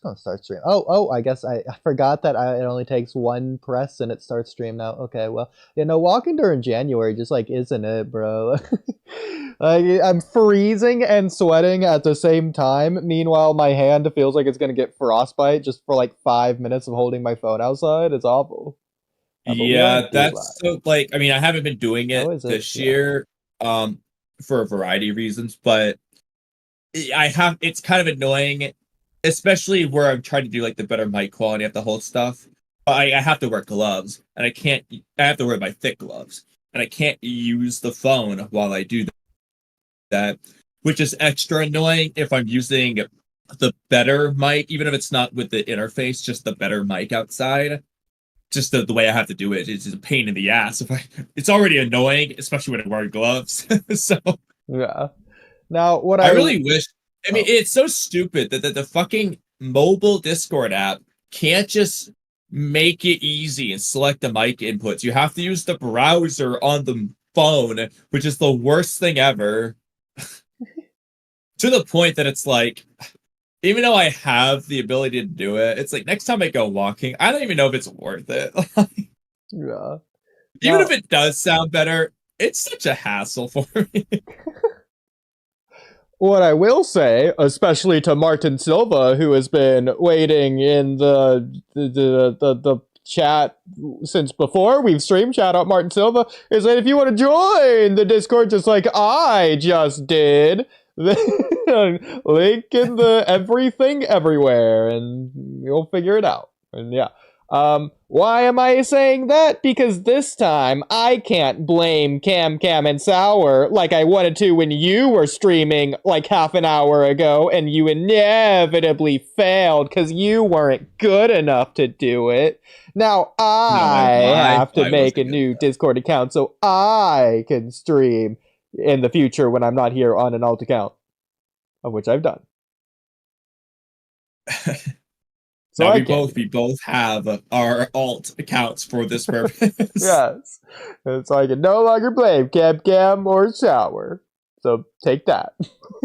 gonna start stream. Oh, I guess I forgot that it only takes one press and it starts stream now. Okay, well, walking during January just like isn't it, bro? I'm freezing and sweating at the same time. Meanwhile, my hand feels like it's gonna get frostbite just for like 5 minutes of holding my phone outside. It's awful. But we Yeah, aren't too that's bad. so like I mean I haven't been doing How it is it? this Yeah. year for a variety of reasons, but I have it's kind of annoying, especially where I'm trying to do like the better mic quality of the whole stuff. But I have to wear gloves and I have to wear my thick gloves and I can't use the phone while I do that, which is extra annoying if I'm using the better mic, even if it's not with the interface, just the better mic outside. Just the way I have to do it is a pain in the ass. It's already annoying, especially when I wear gloves. So Yeah. Now, what I I really wish. I mean, oh, it's so stupid that the fucking mobile Discord app can't just make it easy and select the mic inputs. You have to use the browser on the phone, which is the worst thing ever. To the point that it's like, even though I have the ability to do it, it's like next time I go walking, I don't even know if it's worth it. yeah. Even if Now, it does sound better, it's such a hassle for me. what I will say, especially to Martin Silva, who has been waiting in the chat since before we've streamed, shout out Martin Silva, is that if you want to join the Discord just like I just did, then link in the everything everywhere, and you'll figure it out. And yeah. Why am I saying that? Because this time I can't blame Cam and Sour like I wanted to when you were streaming like half an hour ago and you inevitably failed because you weren't good enough to do it. Now No, I have to I make a wasn't good new Discord account so I can stream in the future when I'm not here on an alt account, of which I've done. enough. So Now I can do we it. both have our alt accounts for this purpose. Yes. And so I can no longer blame Cam or Sour. So take that.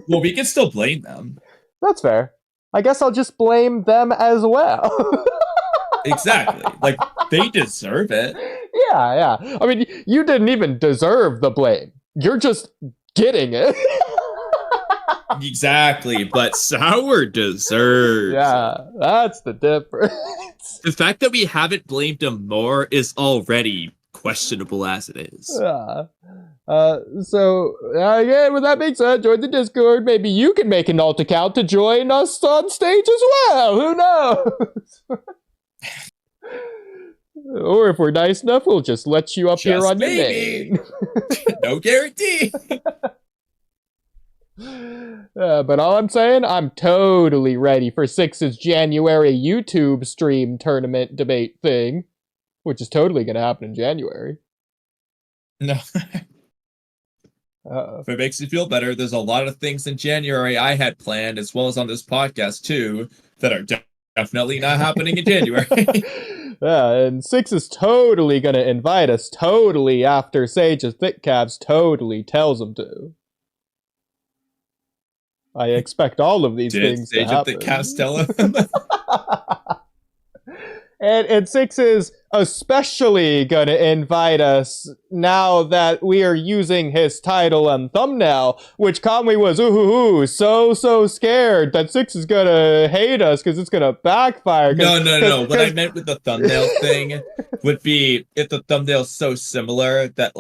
Well, we can still blame them. That's fair. I guess I'll just blame them as well. Exactly. Like they deserve it. Yeah. I mean, you didn't even deserve the blame. You're just getting it. Exactly, but Sour deserves Yeah, it. that's the difference. The fact that we haven't blamed him more is already questionable as it is. Yeah. So again, with that being said, join the Discord. Maybe you can make an alt account to join us on stage as well. Who knows? Or if we're nice enough, we'll just let you up here Just on your maybe. name. No guarantee. But all I'm saying, I'm totally ready for Six's January YouTube stream tournament debate thing, which is totally going to happen in January. No. Uh-oh. If it makes you feel better, there's a lot of things in January I had planned, as well as on this podcast too, that are definitely not happening in January. Yeah, and Six is totally going to invite us, totally after Sage of Thick Calves totally tells him to. I expect all of these Did things to Sage of the happen. Castello? And Six is especially gonna invite us now that we are using his title and thumbnail, which Kamui was so scared that Six is gonna hate us because it's gonna backfire. No. What I meant with the thumbnail thing would be if the thumbnail's so similar that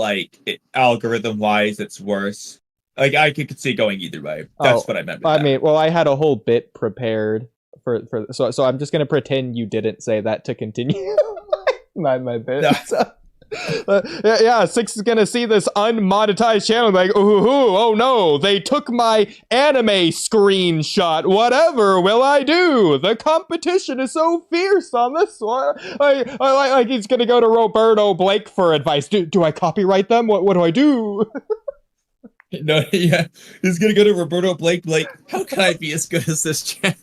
algorithm wise it's worse. Like I could see going either way. That's what I meant with that. mean, well, I had a whole bit prepared so I'm just gonna pretend you didn't say that to continue my bit. No. So, yeah, Six is gonna see this unmonetized channel like, oh no, they took my anime screenshot. Whatever will I do? The competition is so fierce on this one. Like he's gonna go to Roberto Blake for advice. Do I copyright them? What do I do? No, yeah. He's gonna go to Roberto Blake, how can I be as good as this channel?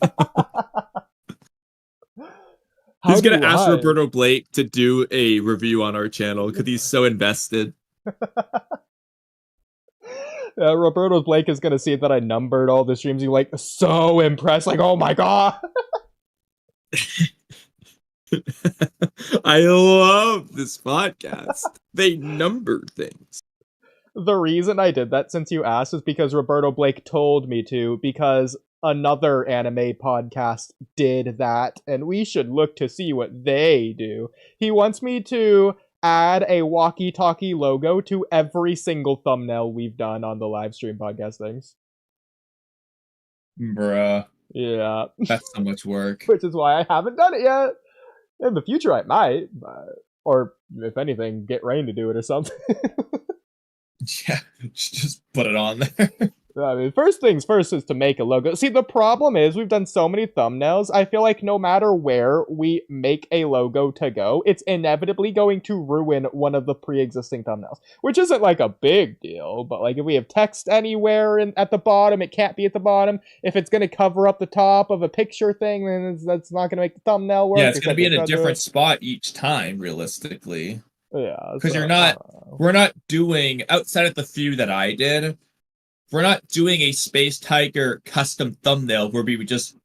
He's gonna ask Roberto Blake to do a review on our channel because he's so invested. Roberto Blake is gonna see that I numbered all the streams. He's like so impressed, like, oh my god. I love this podcast. They number things. The reason I did that, since you asked, is because Roberto Blake told me to, because another anime podcast did that, and we should look to see what they do. He wants me to add a Walky Talky logo to every single thumbnail we've done on the live stream podcast things. Bruh. Yeah. That's so much work. Which is why I haven't done it yet. In the future I might, or if anything, get Rain to do it or something. Yeah, just put it on there. I mean, first things first is to make a logo. See, the problem is we've done so many thumbnails, I feel like no matter where we make a logo to go, it's inevitably going to ruin one of the pre-existing thumbnails. Which isn't like a big deal, but like if we have text anywhere at the bottom, it can't be at the bottom. If it's going to cover up the top of a picture thing, then that's not going to make the thumbnail work. Yeah, it's going to be in a different spot each time, realistically. Yeah, because we're not doing, outside of the few that I did, we're not doing a Space Tiger custom thumbnail where we would just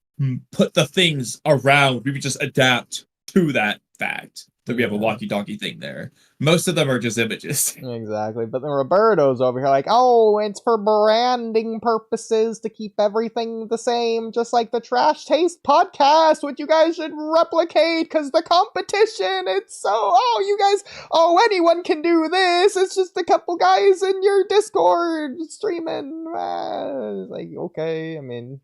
put the things around, we would just adapt to that fact that we have a Walky Talky thing there. Most of them are just images. Exactly, but then Roberto's over here like, oh, it's for branding purposes to keep everything the same, just like the Trash Taste podcast, which you guys should replicate, because the competition, it's so, oh, you guys, oh, anyone can do this, it's just a couple guys in your Discord streaming. Like, okay, I mean,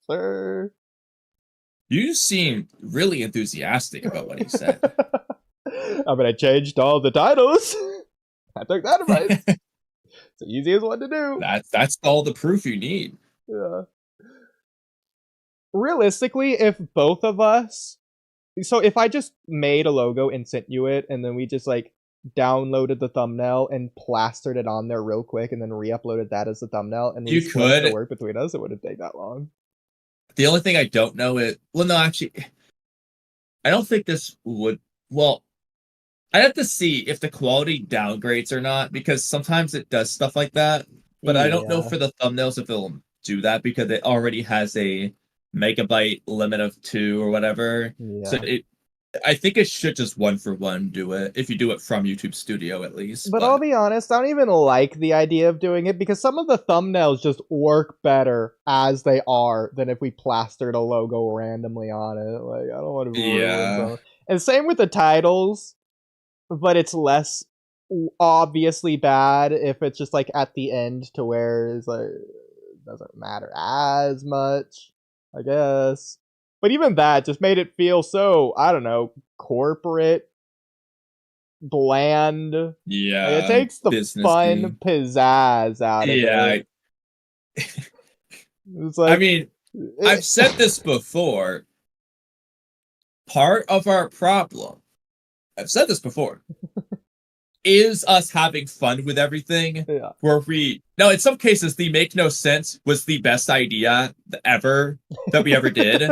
sir. You seem really enthusiastic about what he said. I mean, I changed all the titles. I took that advice. It's the easiest one to do. That's all the proof you need. Yeah. Realistically, if both of us... So if I just made a logo and sent you it, and then we just, like, downloaded the thumbnail and plastered it on there real quick, and then re-uploaded that as the thumbnail, and we split the work between us, it wouldn't take that long. The only thing I don't know is... Well, no, actually... I don't think this would... Well, I'd have to see if the quality downgrades or not, because sometimes it does stuff like that. But I don't know for the thumbnails if it'll do that, because it already has a megabyte limit of 2 or whatever. Yeah. So I think it should just 1-for-1 do it, if you do it from YouTube Studio at least. But I'll be honest, I don't even like the idea of doing it, because some of the thumbnails just work better as they are than if we plastered a logo randomly on it. Like, I don't want to ruin them. And same with the titles, but it's less obviously bad if it's just like at the end to where it's like it doesn't matter as much, I guess. But even that just made it feel so, I don't know, corporate, bland. Yeah. Like, it takes the fun pizzazz out of it. It's like, I mean, I've said this before. Part of our problem, I've said this before, is us having fun with everything. Yeah. Where now in some cases, the make no sense was the best idea ever that we ever did.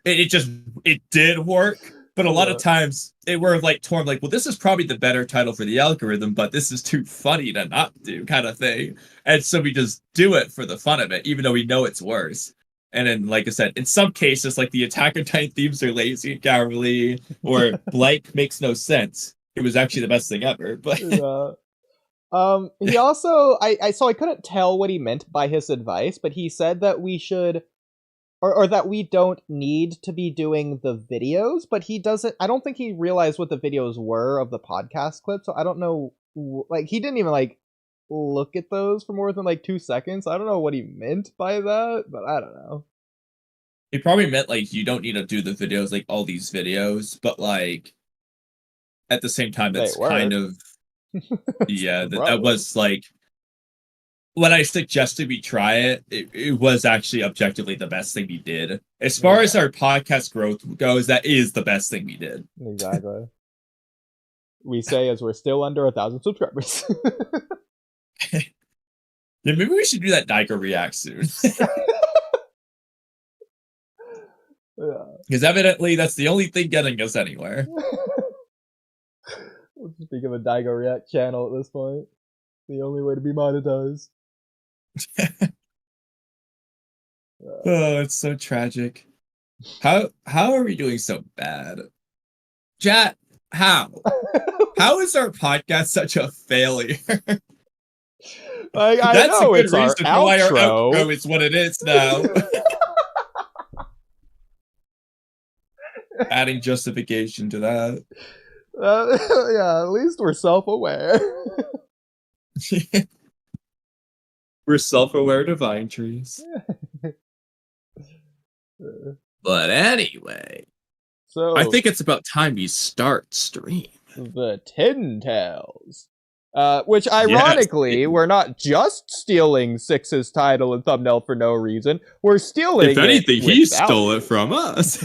It did work, but a lot of times they were like torn, like, well, this is probably the better title for the algorithm, but this is too funny to not do, kind of thing. And so we just do it for the fun of it, even though we know it's worse. And then, like I said, in some cases, like the Attack on Titan themes are lazy and cowardly, or blank makes no sense. It was actually the best thing ever. But he also, so I couldn't tell what he meant by his advice, but he said that we should, or that we don't need to be doing the videos, but he doesn't, I don't think he realized what the videos were of the podcast clips, so I don't know, like, he didn't even, like, look at those for more than, like, 2 seconds. I don't know what he meant by that, but I don't know. He probably meant, like, you don't need to do the videos, like, all these videos, but, like, at the same time, that's kind of, yeah, that was, like, when I suggested we try it, it was actually objectively the best thing we did. As far as our podcast growth goes, that is the best thing we did. Exactly. We say as we're still under 1,000 subscribers. Yeah, maybe we should do that Daigo React soon. Because evidently that's the only thing getting us anywhere. Let's speak of a Daigo React channel at this point. The only way to be monetized. Oh, it's so tragic. How are we doing so bad? Chat, how? How is our podcast such a failure? Like, I That's a know good it's our reason for why our outro. outro is what it is now. Adding justification to that. Yeah, at least we're self-aware. We're self-aware divine trees. But anyway, So I think it's about time we start stream. the Tin Tails. Which Yes. ironically, we're not just stealing Six's title and thumbnail for no reason. We're stealing If anything, it he without stole you. it from us.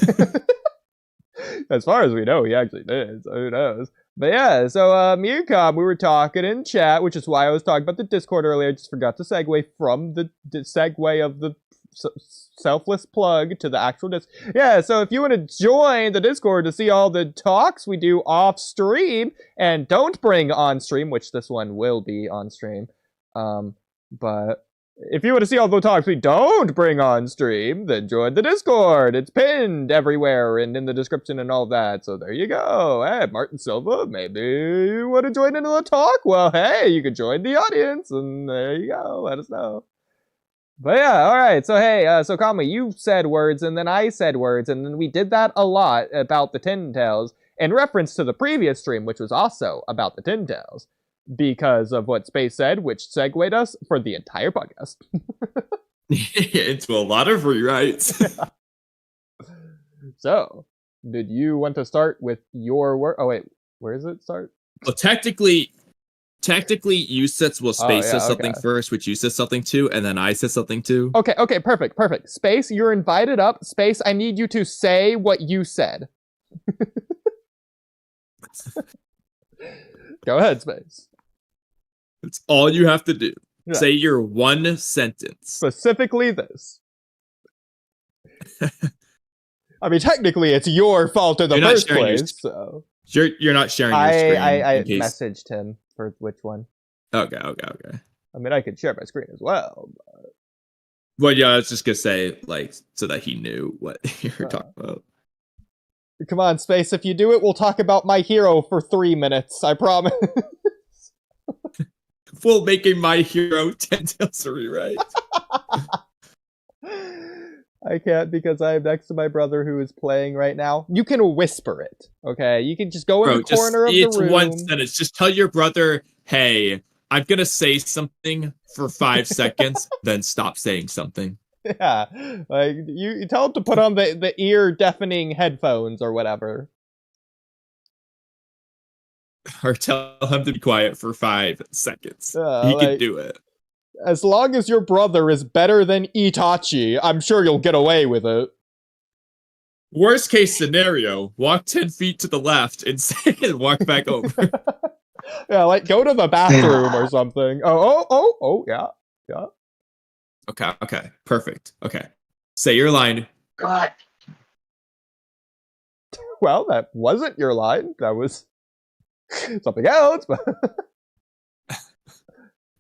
As far as we know, he actually did, so who knows. But yeah, so me and Cobb, we were talking in chat, which is why I was talking about the Discord earlier. I just forgot to segue from the segue of the selfless plug to the actual disc. Yeah, so if you want to join the Discord to see all the talks we do off stream and don't bring on stream, which this one will be on stream, but if you want to see all the talks we don't bring on stream, then join the Discord. It's pinned everywhere and in the description and all that. So there you go. Hey, Martin Silva, maybe you want to join into the talk? Well, hey, you can join the audience, and there you go. Let us know. But yeah, all right. So hey, so Kamui, you said words, and then I said words, and then we did that a lot about the Tin Tails in reference to the previous stream, which was also about the Tin Tails, because of what Space said, which segued us for the entire podcast. Into a lot of rewrites. So, did you want to start with your word? Oh wait, where does it start? Well, technically, you said Space says something first, which you said something to, and then I said something to. Okay, perfect. Space, you're invited up. Space, I need you to say what you said. Go ahead, Space. It's all you have to do. Yeah. Say your one sentence. Specifically this. I mean, technically, it's your fault in the first place. So you're not sharing your screen. I messaged him for which one. Okay. I mean, I could share my screen as well. But... Well, yeah, I was just gonna say, like, so that he knew what you were talking about. Come on, Space. If you do it, we'll talk about My Hero for 3 minutes. I promise. We'll make a My Hero 10 Tails rewrite. I can't because I am next to my brother who is playing right now. You can whisper it, okay? You can just go in the corner of the room. It's one sentence. Just tell your brother, hey, I'm gonna say something for 5 seconds, then stop saying something. Yeah, like you tell him to put on the ear deafening headphones or whatever. Or tell him to be quiet for 5 seconds. He can do it. As long as your brother is better than Itachi, I'm sure you'll get away with it. Worst case scenario, walk 10 feet to the left and walk back over. Yeah, like go to the bathroom or something. Oh, yeah. Okay, perfect. Okay. Say your line. God. Well, that wasn't your line. That was something else, but...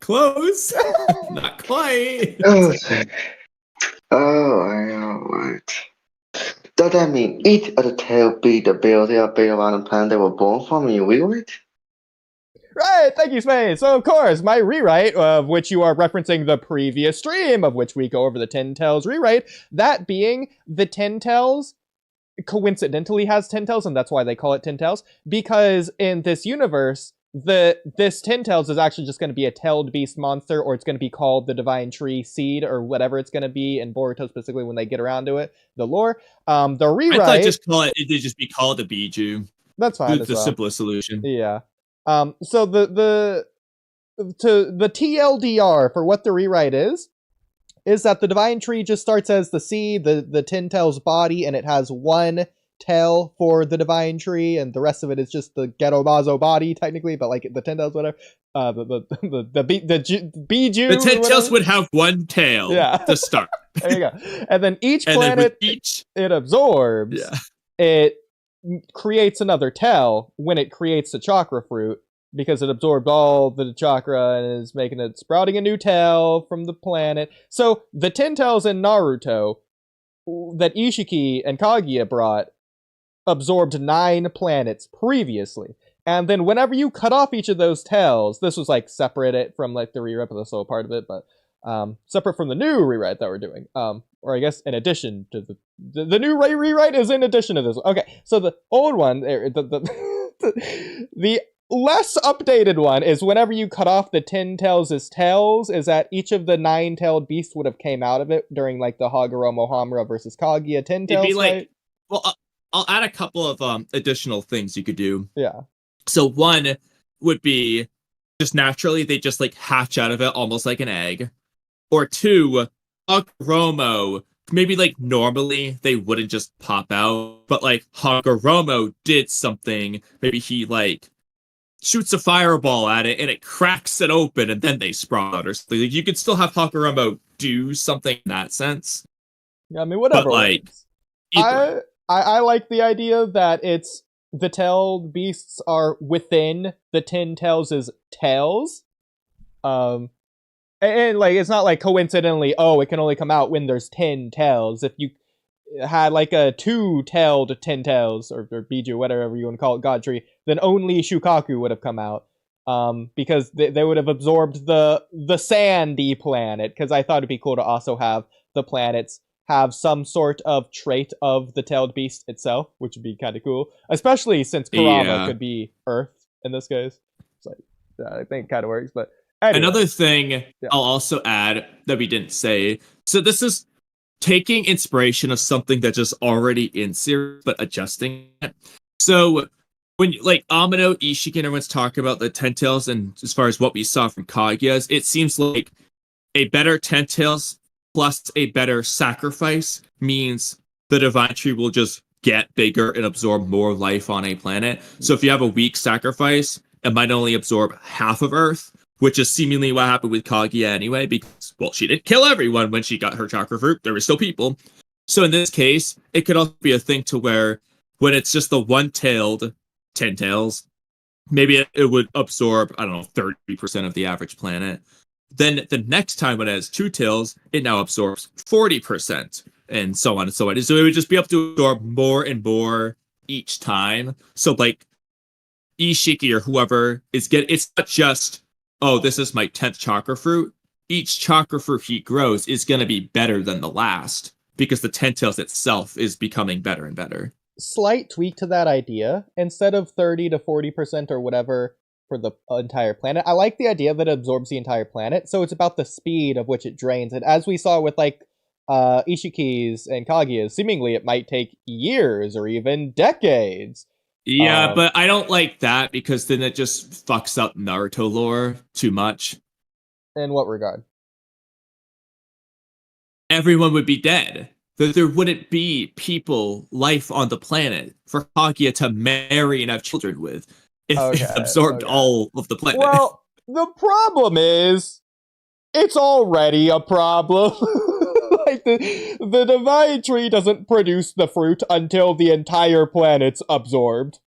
Close. Not quite. I know, right. Does that mean each of the tail be the building of Big Island Planet they were born from and you will it? Right, thank you, Space. So, of course, my rewrite, of which you are referencing the previous stream, of which we go over the Tin Tails rewrite, that being the Tin Tails coincidentally has 10 tails, and that's why they call it 10 tails, because in this universe, this 10 tails is actually just going to be a tailed beast monster, or it's going to be called the Divine Tree Seed, or whatever it's going to be in Boruto specifically when they get around to it, the lore. The rewrite... I thought it'd just be called a Biju. That's fine. The simplest solution. Yeah. So the TLDR for what the rewrite is that the Divine Tree just starts as the seed, the Tin Tail's body, and it has one tail for the Divine Tree, and the rest of it is just the Getomazo body, technically, but like the Tin Tails, whatever. The Biju. The Tin Tails would have one tail to start. There you go. And then each planet it absorbs, it creates another tail when it creates the chakra fruit, because it absorbed all the chakra and is making it sprouting a new tail from the planet. So the 10 tails in Naruto that Ishiki and Kaguya brought absorbed 9 planets previously. And then whenever you cut off each of those tails, this was like separate from like the rewrite, but the sole part of it, but separate from the new rewrite that we're doing. Or I guess in addition to the new rewrite is in addition to this. Okay, so the old one, the less updated one is whenever you cut off the 10 tails' tails, is that each of the 9-tailed beasts would have came out of it during like the Hagoromo Hamura versus Kaguya 10 tails It'd be like, fight. well, I'll add a couple of additional things you could do. Yeah. So one would be just naturally they just like hatch out of it almost like an egg. Or two, Hagoromo, maybe like normally they wouldn't just pop out, but like Hagoromo did something. Maybe he like shoots a fireball at it and it cracks it open and then they sprout out or something. Like, you could still have Hagoromo do something in that sense. Yeah, I mean, whatever. But like, I like the idea that it's the tailed beasts are within the 10 tails' tails. And like, it's not like coincidentally, oh, it can only come out when there's 10 tails. If you had like a 2-tailed 10 tails, or Biju, whatever you want to call it, God Tree, then only Shukaku would have come out. Because they would have absorbed the sandy planet, because I thought it'd be cool to also have the planets have some sort of trait of the tailed beast itself, which would be kind of cool, especially since Kurama could be Earth in this case. So I think it kind of works, but anyway. Another thing I'll also add that we didn't say, so this is taking inspiration of something that's just already in series, but adjusting it. So when like Amino, Ishiki, and everyone's talking about the 10 tails, and as far as what we saw from Kaguya's, it seems like a better 10 tails plus a better sacrifice means the divine tree will just get bigger and absorb more life on a planet. So if you have a weak sacrifice, it might only absorb half of Earth, which is seemingly what happened with Kaguya anyway, because, well, she didn't kill everyone when she got her chakra fruit. There were still people. So in this case, it could also be a thing to where when it's just the one-tailed 10 tails, maybe it would absorb, I don't know, 30% of the average planet. Then the next time when it has 2 tails, it now absorbs 40%, and so on and so on. So it would just be able to absorb more and more each time. So like Ishiki or whoever is it's not just, oh, this is my 10th chakra fruit. Each chakra fruit he grows is going to be better than the last, because the 10 tails itself is becoming better and better. Slight tweak to that idea. Instead of 30 to 40% or whatever for the entire planet, I like the idea that it absorbs the entire planet, so it's about the speed of which it drains. And as we saw with like Ishiki's and Kaguya's, seemingly it might take years or even decades. Yeah, but I don't like that, because then it just fucks up Naruto lore too much. In what regard? Everyone would be dead. There wouldn't be people, life on the planet for Kaguya to marry and have children with if it absorbed all of the planet. Well, the problem is, it's already a problem. Like, the divine tree doesn't produce the fruit until the entire planet's absorbed.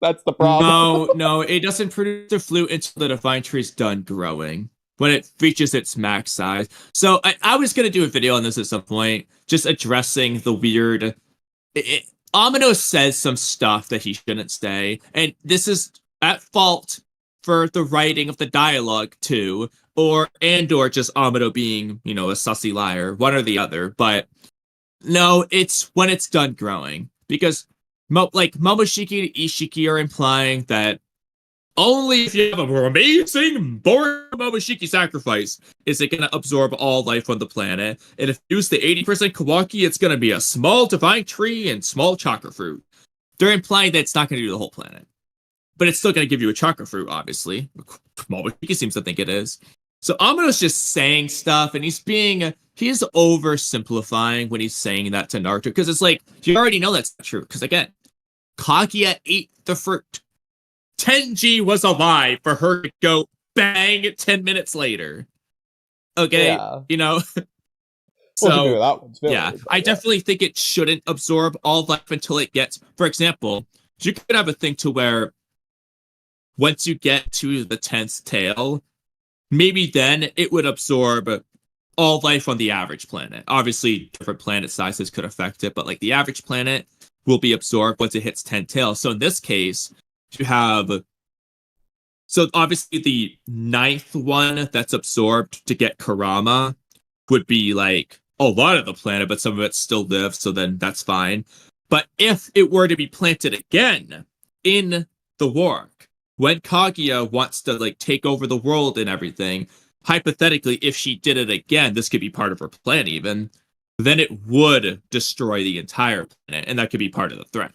That's the problem. No, it doesn't produce the fruit until the divine tree's done growing, when it reaches its max size. So I was going to do a video on this at some point, just addressing the weird... Amino says some stuff that he shouldn't say, and this is at fault for the writing of the dialogue too, or just Amino being, a sussy liar, one or the other. But no, it's when it's done growing, because Momoshiki and Ishiki are implying that only if you have an amazing Boruto Momoshiki sacrifice is it going to absorb all life on the planet. And if you use the 80% Kawaki, it's going to be a small divine tree and small chakra fruit. They're implying that it's not going to do the whole planet. But it's still going to give you a chakra fruit, obviously. Momoshiki seems to think it is. So Amino's just saying stuff, and he's oversimplifying when he's saying that to Naruto. Because it's like, you already know that's not true. Because again, Kaguya ate the fruit. Tenji was alive for her to go bang 10 minutes later. Okay, So, I definitely think it shouldn't absorb all life until it gets, for example, you could have a thing to where once you get to the 10th tail, maybe then it would absorb all life on the average planet. Obviously, different planet sizes could affect it, but like the average planet will be absorbed once it hits 10 tails. So in this case, you have so obviously the ninth one that's absorbed to get Karama would be like a lot of the planet, but some of it still lives, so then that's fine. But if it were to be planted again in the work, when Kaguya wants to like take over the world and everything, hypothetically, if she did it again, this could be part of her plan even, then it would destroy the entire planet, and that could be part of the threat.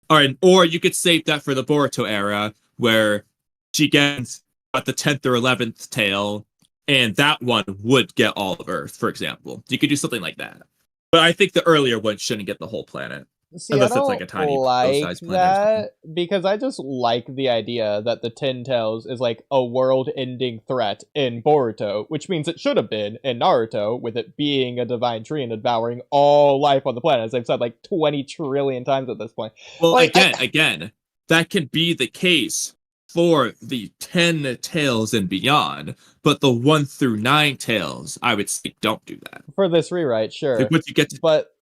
Or you could save that for the Boruto era, where she gets at the 10th or 11th tail, and that one would get all of Earth, for example. You could do something like that. But I think the earlier one shouldn't get the whole planet. See, Unless I don't it's like a tiny like size planet or something. that because I just like the idea that the Ten Tails is like a world-ending threat in Boruto, which means it should have been in Naruto, with it being a divine tree and devouring all life on the planet, as I've said like 20 trillion times at this point. Well, Like, again, that can be the case for the 10 tails and beyond, but the 1 through 9 tails, I would say, don't do that. For this rewrite, sure. Like, once you get to But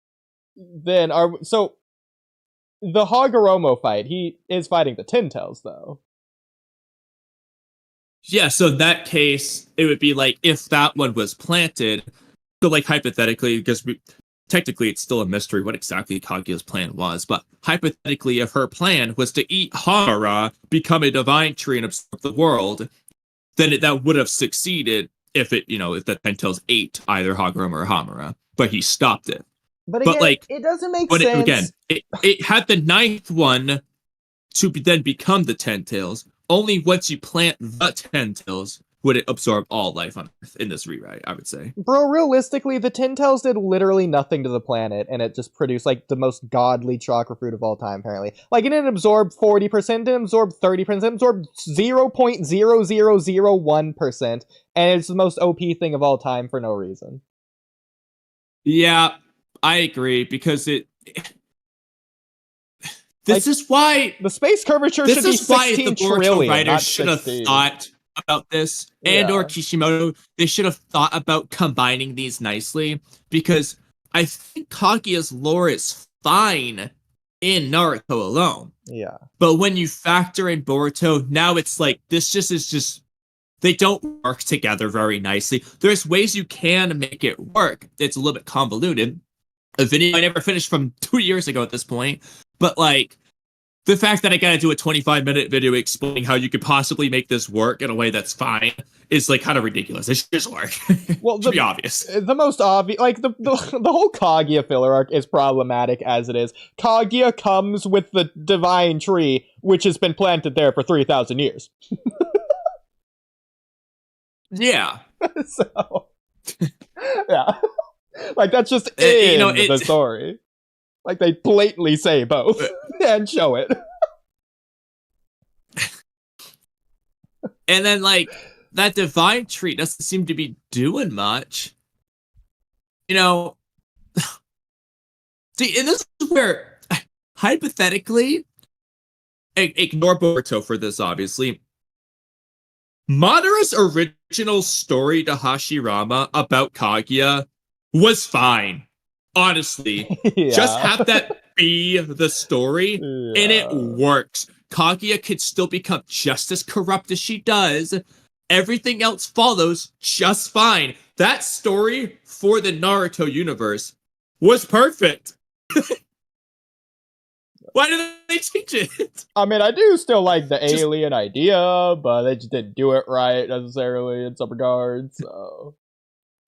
then the Hagoromo fight, he is fighting the Ten Tails, though. yeah, so in that case, it would be like if that one was planted. So, like, hypothetically, because technically it's still a mystery what exactly Kaguya's plan was, but hypothetically, if her plan was to eat Hamura, become a divine tree, and absorb the world, then that would have succeeded if if the Ten Tails ate either Hagoromo or Hamura, but he stopped it. But again, like, it doesn't make But sense. it had the ninth one to then become the 10 tails. Only once you plant the 10 tails would it absorb all life on Earth in this rewrite, I would say. Bro, realistically, the Ten Tails did literally nothing to the planet, and it just produced, like, the most godly chakra fruit of all time, apparently. Like, it didn't absorb 40%, it didn't absorb 30%, it absorbed 0.0001%, and it's the most OP thing of all time for no reason. Yeah, I agree, because this Like, is why The space curvature this should be is why 16 the Boruto trillion, writers not should have 16. thought about this, and or Yeah. Kishimoto, they should have thought about combining these nicely, because I think Kaguya's lore is fine in Naruto alone. Yeah. But when you factor in Boruto, now it's like this is just they don't work together very nicely. There's ways you can make it work. It's a little bit convoluted. A video I never finished from 2 years ago at this point, but like the fact that I gotta do a 25-minute video explaining how you could possibly make this work in a way that's fine is like kind of ridiculous. It should just work. Well, It should be obvious. The most obvious, like the whole Kaguya filler arc is problematic as it is. Kaguya comes with the divine tree, which has been planted there for 3,000 years. Yeah. So, yeah, like that's just the story. Like they blatantly say both and show it. And then like that divine tree doesn't seem to be doing much. See, and this is where hypothetically, ignore Boruto for this, obviously. Madara's original story to Hashirama about Kaguya was fine. Honestly. Yeah. Just have that be the story, and it works. Kaguya could still become just as corrupt as she does. Everything else follows just fine. That story for the Naruto universe was perfect. Why did they change it? I mean, I do still like the alien idea, but they just didn't do it right necessarily in some regards. So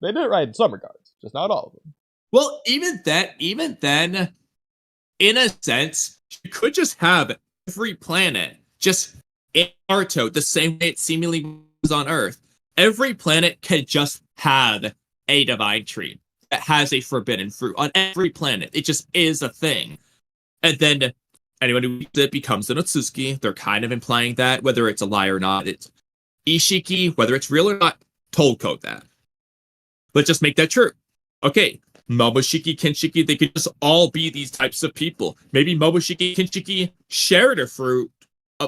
they did it right in some regards, just not all of them. Well, even then, in a sense, you could just have every planet just in Naruto the same way it seemingly was on Earth. Every planet can just have a divine tree that has a forbidden fruit on every planet. It just is a thing. And then anyone who eats it becomes an Otsutsuki. They're kind of implying that, whether it's a lie or not. It's Ishiki, whether it's real or not, told code that. But just make that true. Okay, Momoshiki, Kinshiki, they could just all be these types of people. Maybe Momoshiki, Kinshiki shared a fruit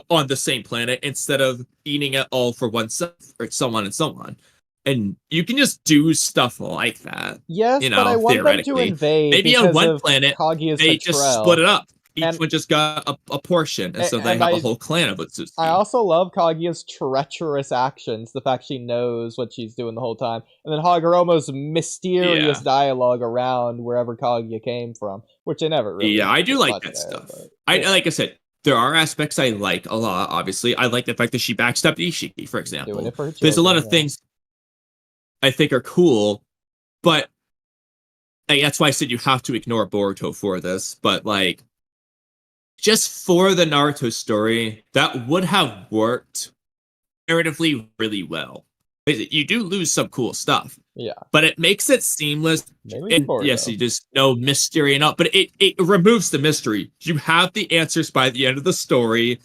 on the same planet instead of eating it all for oneself, or so on and so on. And you can just do stuff like that. Yes, You but I know, want them to theoretically. invade Maybe on because one of planet, Kaguya's they just split it betrayal. up. Each And- one just got a portion, and so they and have a whole clan of Otsutsuki. I also love Kaguya's treacherous actions, the fact she knows what she's doing the whole time, and then Hagoromo's mysterious dialogue around wherever Kaguya came from, which I never really. Yeah, I do like much that there, stuff. but, I yeah. like I said, there are aspects I like a lot. Obviously, I like the fact that she backstabbed Ishiki, for example. Doing it for her There's a lot of children, things I think are cool, but that's why I said you have to ignore Boruto for this. But like, just for the Naruto story, that would have worked narratively really well. You do lose some cool stuff. Yeah. But it makes it seamless. Mainly And Boruto. yes, you just no mystery and all, but it removes the mystery. You have the answers by the end of the story.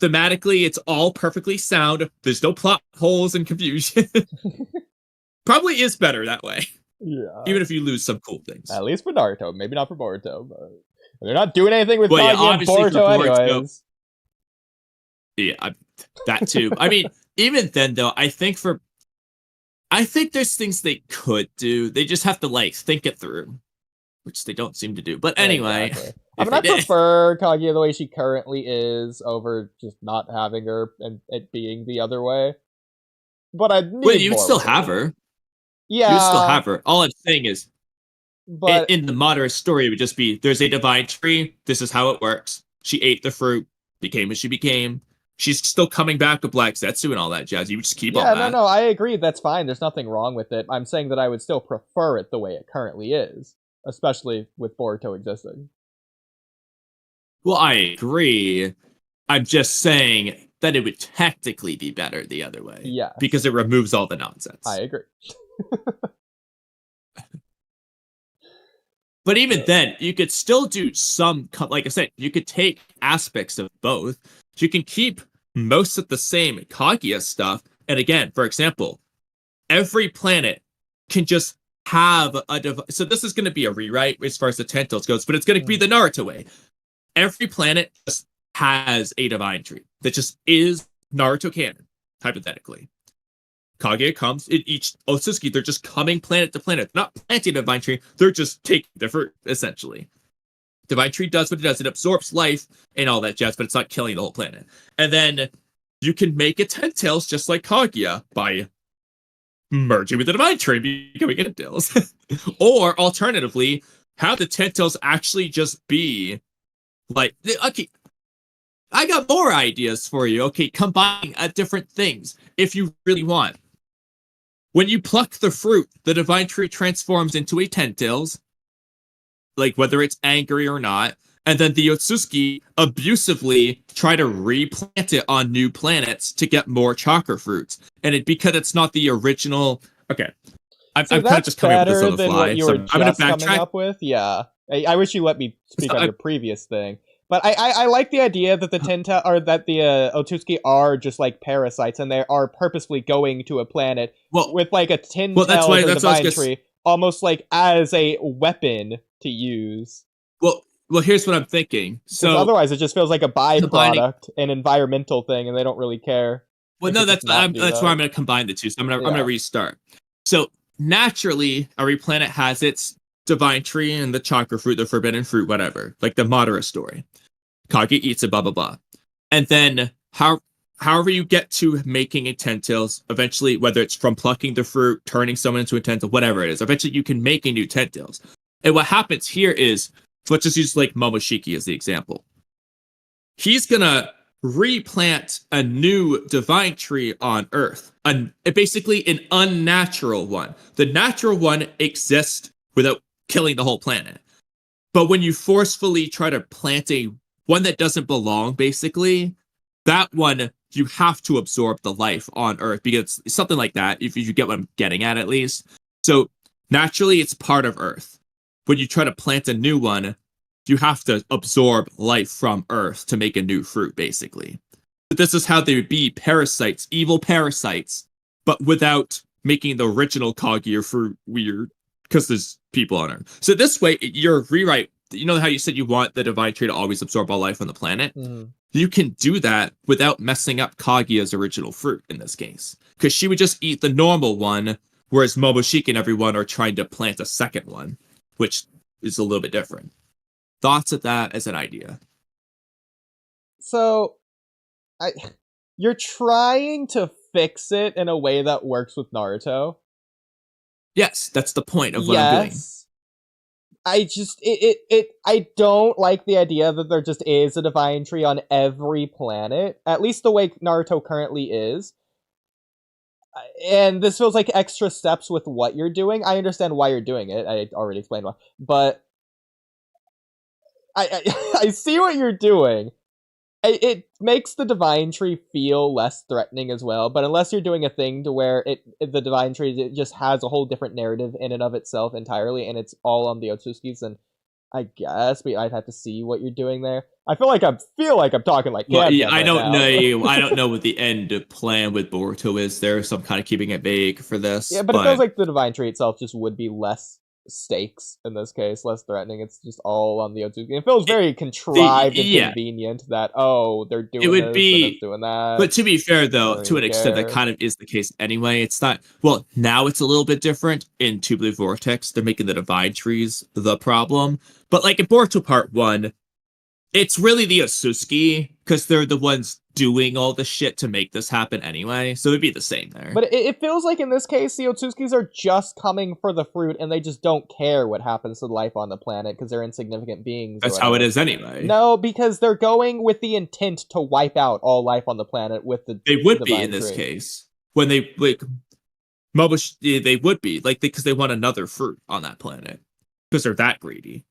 Thematically, it's all perfectly sound. There's no plot holes and confusion. Probably is better that way. Yeah. Even if you lose some cool things. At least for Naruto. Maybe not for Boruto, but they're not doing anything with Well, yeah, Kaguya and obviously for Boruto Boruto- anyways. Yeah, that too. I mean, even then though, I think there's things they could do. They just have to like think it through, which they don't seem to do. But anyway, Exactly. I mean, I prefer Kaguya the way she currently is over just not having her and it being the other way. But I need well, you would more still with her. have her. Yeah, You would still have her. All I'm saying is, but in the modern story, it would just be there's a divine tree. This is how it works. She ate the fruit, became what she became. She's still coming back with Black Zetsu and all that jazz. You would just keep all that. no, I agree. That's fine. There's nothing wrong with it. I'm saying that I would still prefer it the way it currently is, especially with Boruto existing. Well, I agree. I'm just saying that it would technically be better the other way. Yeah, Because it removes all the nonsense. I agree. But even then, you could still do some, like I said, you could take aspects of both. You can keep most of the same Kaguya stuff. And again, for example, every planet can just have so this is going to be a rewrite as far as the Tentacles goes, but it's going to be the Naruto way. Every planet just has a divine tree that just is Naruto canon, hypothetically. Kaguya comes in each Otsutsuki, they're just coming planet to planet. They're not planting a divine tree, they're just taking the fruit, essentially. Divine tree does what it does, it absorbs life and all that jazz, but it's not killing the whole planet. And then you can make it 10 tails just like Kaguya by merging with the divine tree, becoming 10 tails. Or alternatively, have the 10 tails actually just be like, okay, I got more ideas for you. Okay, combining different things if you really want. When you pluck the fruit, the divine tree transforms into a 10 tails, like whether it's angry or not, and then the Otsutsuki abusively try to replant it on new planets to get more chakra fruits. And because it's not the original. Okay, I'm kind of just coming up with this on the fly. What you So were I'm going to coming backtrack. up with. Yeah, I wish you let me speak on your previous thing. But I like the idea that the or that the Otsutsuki are just like parasites, and they are purposefully going to a planet with like a tin or divine tree, almost like as a weapon to use. Well, here's what I'm thinking. So otherwise, it just feels like a byproduct, an environmental thing, and they don't really care. Well, no, that's why I'm going to combine the two. So I'm going to restart. So naturally, every planet has its divine tree and the chakra fruit, the forbidden fruit, whatever, like the Madara story. Kaguya eats it, blah, blah, blah. And then however you get to making a 10 tails, eventually, whether it's from plucking the fruit, turning someone into a 10 tail, whatever it is, eventually you can make a new 10 tails. And what happens here is, let's just use like Momoshiki as the example. He's going to replant a new divine tree on Earth. Basically an unnatural one. The natural one exists without killing the whole planet. But when you forcefully try to plant one that doesn't belong, basically, that one, you have to absorb the life on Earth, because it's something like that, if you get what I'm getting at least. So naturally, it's part of Earth. When you try to plant a new one, you have to absorb life from Earth to make a new fruit, basically. But this is how they would be parasites, evil parasites, but without making the original Kaguya fruit weird, because there's people on Earth. So this way, your rewrite, you know how you said you want the divine tree to always absorb all life on the planet? Mm-hmm. you can do that without messing up Kaguya's original fruit in this case. Because she would just eat the normal one, whereas Momoshiki and everyone are trying to plant a second one, which is a little bit different. Thoughts of that as an idea? So, you're trying to fix it in a way that works with Naruto. Yes, that's the point of what I'm doing. I don't like the idea that there just is a divine tree on every planet, at least the way Naruto currently is. And this feels like extra steps with what you're doing. I understand why you're doing it. I already explained why. But I see what you're doing. It makes the divine tree feel less threatening as well, but unless you're doing a thing to where the divine tree just has a whole different narrative in and of itself entirely, and it's all on the Otsutskis, then I guess I'd have to see what you're doing there. I feel like I'm talking like I don't know. I don't know what the end plan with Boruto is there, so I'm kind of keeping it vague for this. Yeah, but it feels like the divine tree itself just would be less stakes in this case, less threatening. It's just all on the Otsutsuki. It feels very contrived and convenient that they're doing it would be doing that. But to be fair though, to an extent that kind of is the case anyway. It's not, well, now it's a little bit different in Two Blue Vortex. They're making the divine trees the problem. But like in Boruto Part 1, it's really the Otsutsuki, because they're the ones doing all the shit to make this happen anyway, so it'd be the same there. But it feels like in this case, the Otsutskis are just coming for the fruit, and they just don't care what happens to life on the planet, because they're insignificant beings. That's how it is anyway. No, because they're going with the intent to wipe out all life on the planet with the They would be in this case. When they, like, they would be, like, because they want another fruit on that planet. Because they're that greedy.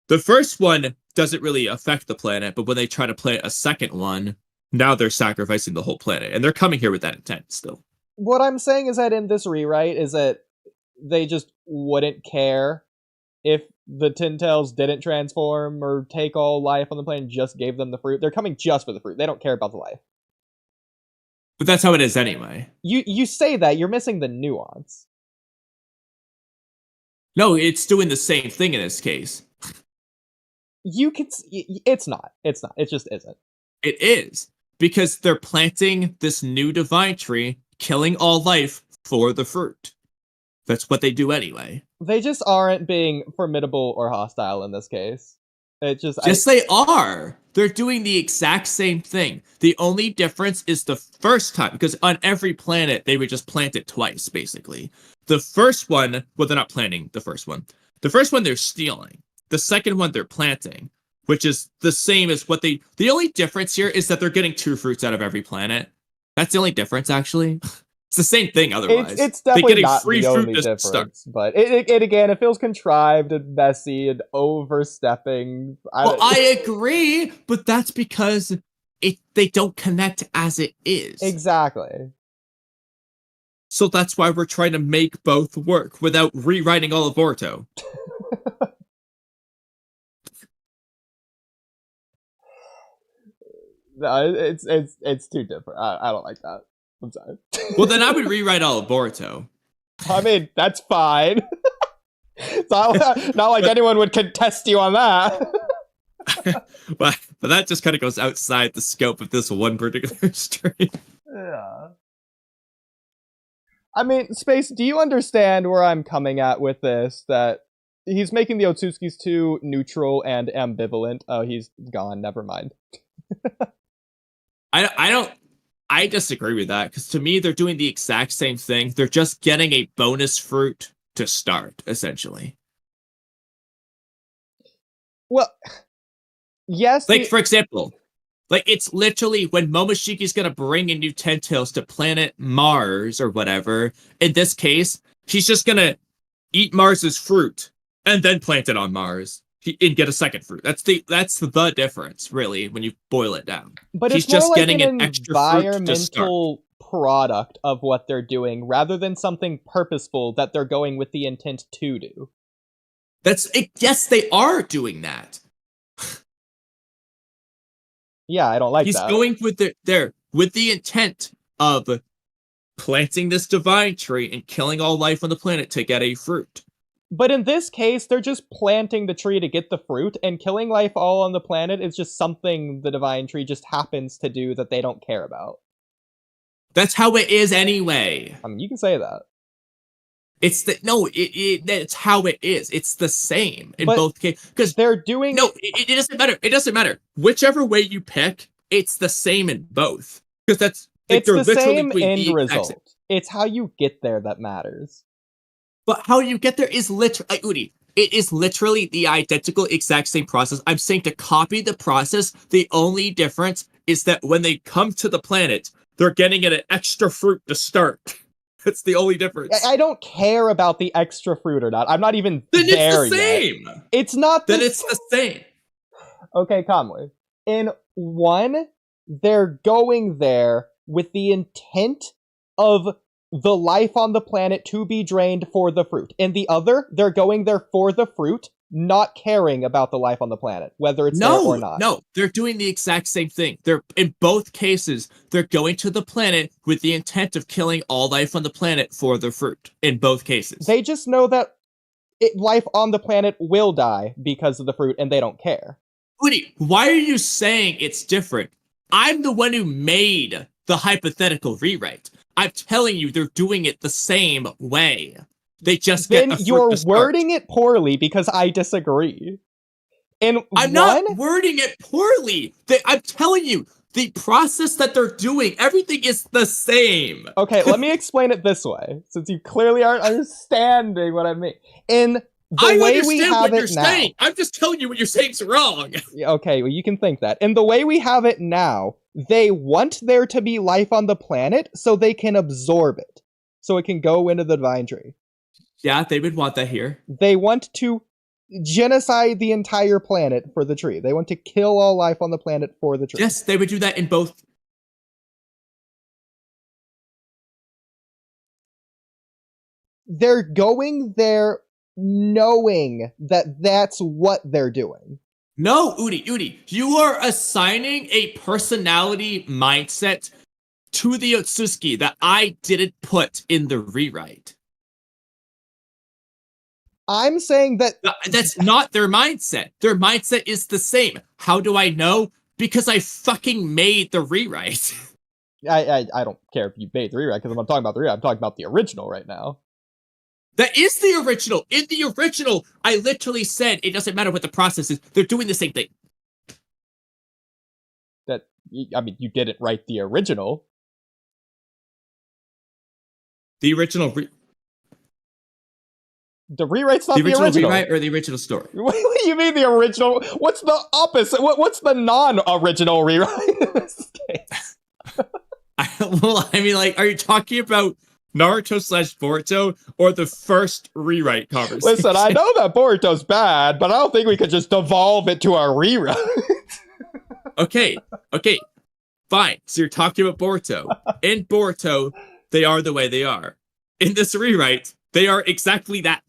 The first one doesn't really affect the planet, but when they try to plant a second one, now they're sacrificing the whole planet, and they're coming here with that intent still. What I'm saying is that in this rewrite is that they just wouldn't care if the Tintails didn't transform or take all life on the planet and just gave them the fruit. They're coming just for the fruit. They don't care about the life. But that's how it is anyway. You say that, you're missing the nuance. No, it's doing the same thing in this case. It's not. It just isn't. It is. Because they're planting this new divine tree, killing all life for the fruit. That's what they do anyway. They just aren't being formidable or hostile in this case. They are. They're doing the exact same thing. The only difference is the first time, because on every planet, they would just plant it twice, basically. The first one, well, they're not planting the first one. The first one, they're stealing. The second one, they're planting, which is the same as what the only difference here is that they're getting 2 fruits out of every planet. That's the only difference, actually. It's the same thing otherwise. It's definitely not the only difference, but it again, it feels contrived and messy and overstepping. I agree, but that's because they don't connect as it is. Exactly. So that's why we're trying to make both work without rewriting all of Boruto. No, it's too different. I don't like that. I'm sorry. Well, then I would rewrite all of Boruto. I mean, that's fine. It's not like anyone would contest you on that. but that just kind of goes outside the scope of this one particular stream. Yeah. I mean, Space, do you understand where I'm coming at with this? That he's making the Otsutskis too neutral and ambivalent. Oh, he's gone. Never mind. I disagree with that, because to me, they're doing the exact same thing. They're just getting a bonus fruit to start, essentially. Well, yes. Like, for example, like, it's literally when Momoshiki's gonna bring in new Tentails to planet Mars or whatever. In this case, he's just gonna eat Mars's fruit and then plant it on Mars. And get a second fruit. That's the difference, really, when you boil it down. But he's it's more just like getting an extra environmental product of what they're doing, rather than something purposeful that they're going with the intent to do. Yes, they are doing that. Yeah, I don't like that. He's going with the intent of planting this divine tree and killing all life on the planet to get a fruit. But in this case, they're just planting the tree to get the fruit, and killing life all on the planet is just something the divine tree just happens to do that they don't care about. That's how it is anyway. I mean, you can say that. That's how it is. It's the same in But both cases. Because they're doing it doesn't matter. It doesn't matter. Whichever way you pick, it's the same in both. Because that's like, it's the same end result. It's how you get there that matters. But how you get there is literally, Oodie, it is literally the identical exact same process. I'm saying to copy the process, the only difference is that when they come to the planet, they're getting an extra fruit to start. That's the only difference. I don't care about the extra fruit or not. I'm not even then there it's the same. Yet. It's not the Then it's the same. Okay, Kamui. In one, they're going there with the intent of the life on the planet to be drained for the fruit. In the other, they're going there for the fruit, not caring about the life on the planet, whether it's there or not. No, they're doing the exact same thing. They're in both cases, they're going to the planet with the intent of killing all life on the planet for the fruit. In both cases. They just know that life on the planet will die because of the fruit, and they don't care. Oodie, why are you saying it's different? I'm the one who made the hypothetical rewrite. I'm telling you, they're doing it the same way. They just then get a you're fruit to wording it poorly because I disagree. I'm not wording it poorly. I'm telling you, the process that they're doing, everything is the same. Okay, let me explain it this way, since you clearly aren't understanding what I mean. In the way we have it now, saying. I'm just telling you what you're saying is wrong. Okay, well, you can think that. In the way we have it now, they want there to be life on the planet so they can absorb it, so it can go into the divine tree. Yeah, they would want that here. They want to genocide the entire planet for the tree. They want to kill all life on the planet for the tree. Yes, they would do that in both. They're going there knowing that that's what they're doing. No, Oodie, you are assigning a personality mindset to the Otsuki that I didn't put in the rewrite. I'm saying that that's not their mindset. Their mindset is the same. How do I know? Because I fucking made the rewrite. I don't care if you made the rewrite, because I'm not talking about the rewrite. I'm talking about the original right now. That is the original. In the original, I literally said it doesn't matter what the process is. They're doing the same thing. You didn't write the original. The original. The rewrite's not the original. Rewrite or the original story? What do you mean the original? What's the opposite? What's the non-original rewrite in this case? Are you talking about Naruto / Boruto or the first rewrite conversation? Listen, I know that Boruto's bad, but I don't think we could just devolve it to a rewrite. Okay, fine. So you're talking about Boruto. In Boruto, they are the way they are. In this rewrite, they are exactly that.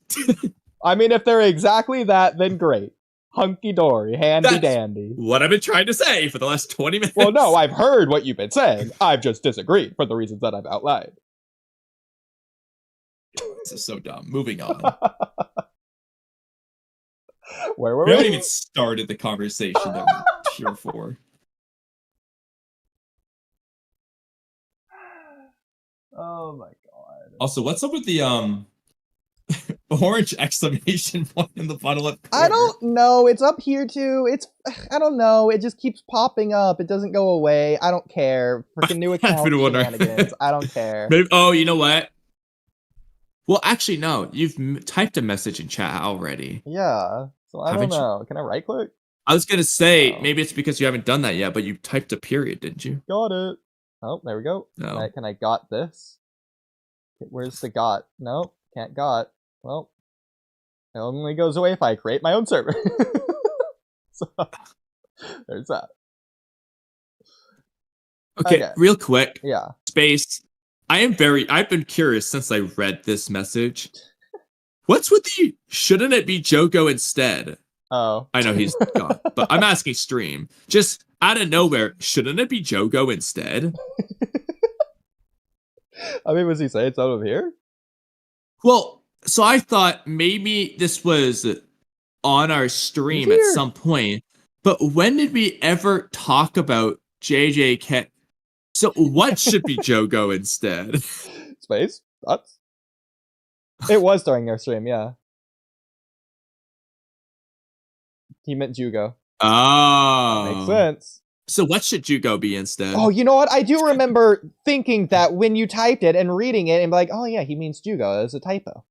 I mean, if they're exactly that, then great. Hunky-dory, handy-dandy. What I've been trying to say for the last 20 minutes. Well, no, I've heard what you've been saying. I've just disagreed for the reasons that I've outlined. This is so dumb. Moving on. Where were we? We haven't even started the conversation that we're here for. Oh my god. Also, what's up with the orange exclamation point in the bottom left corner? I don't know. It's up here too. I don't know. It just keeps popping up. It doesn't go away. I don't care. Freaking new account shenanigans. I don't care. Maybe, you know what? Well, actually, no. You've typed a message in chat already. Yeah. So I don't know. Can I right click? I was gonna say maybe it's because you haven't done that yet, but you typed a period, didn't you? Got it. Oh, there we go. No. Can I got this? Where's the got? Nope. Can't got. Well, it only goes away if I create my own server. So, there's that. Okay, real quick. Yeah. Space. I've been curious since I read this message. What's with the shouldn't it be Jogo instead? Oh. I know he's gone, but I'm asking stream. Just out of nowhere, shouldn't it be Jogo instead? I mean, was he saying it's out of here? Well, So I thought maybe this was on our stream at some point, but when did we ever talk about JJK? So what should be Jogo instead? Space? Thoughts? It was during our stream, yeah. He meant Jugo. Oh. Makes sense. So what should Jugo be instead? Oh, you know what? I do remember thinking that when you typed it and reading it and be like, oh yeah, he means Jugo. It was a typo.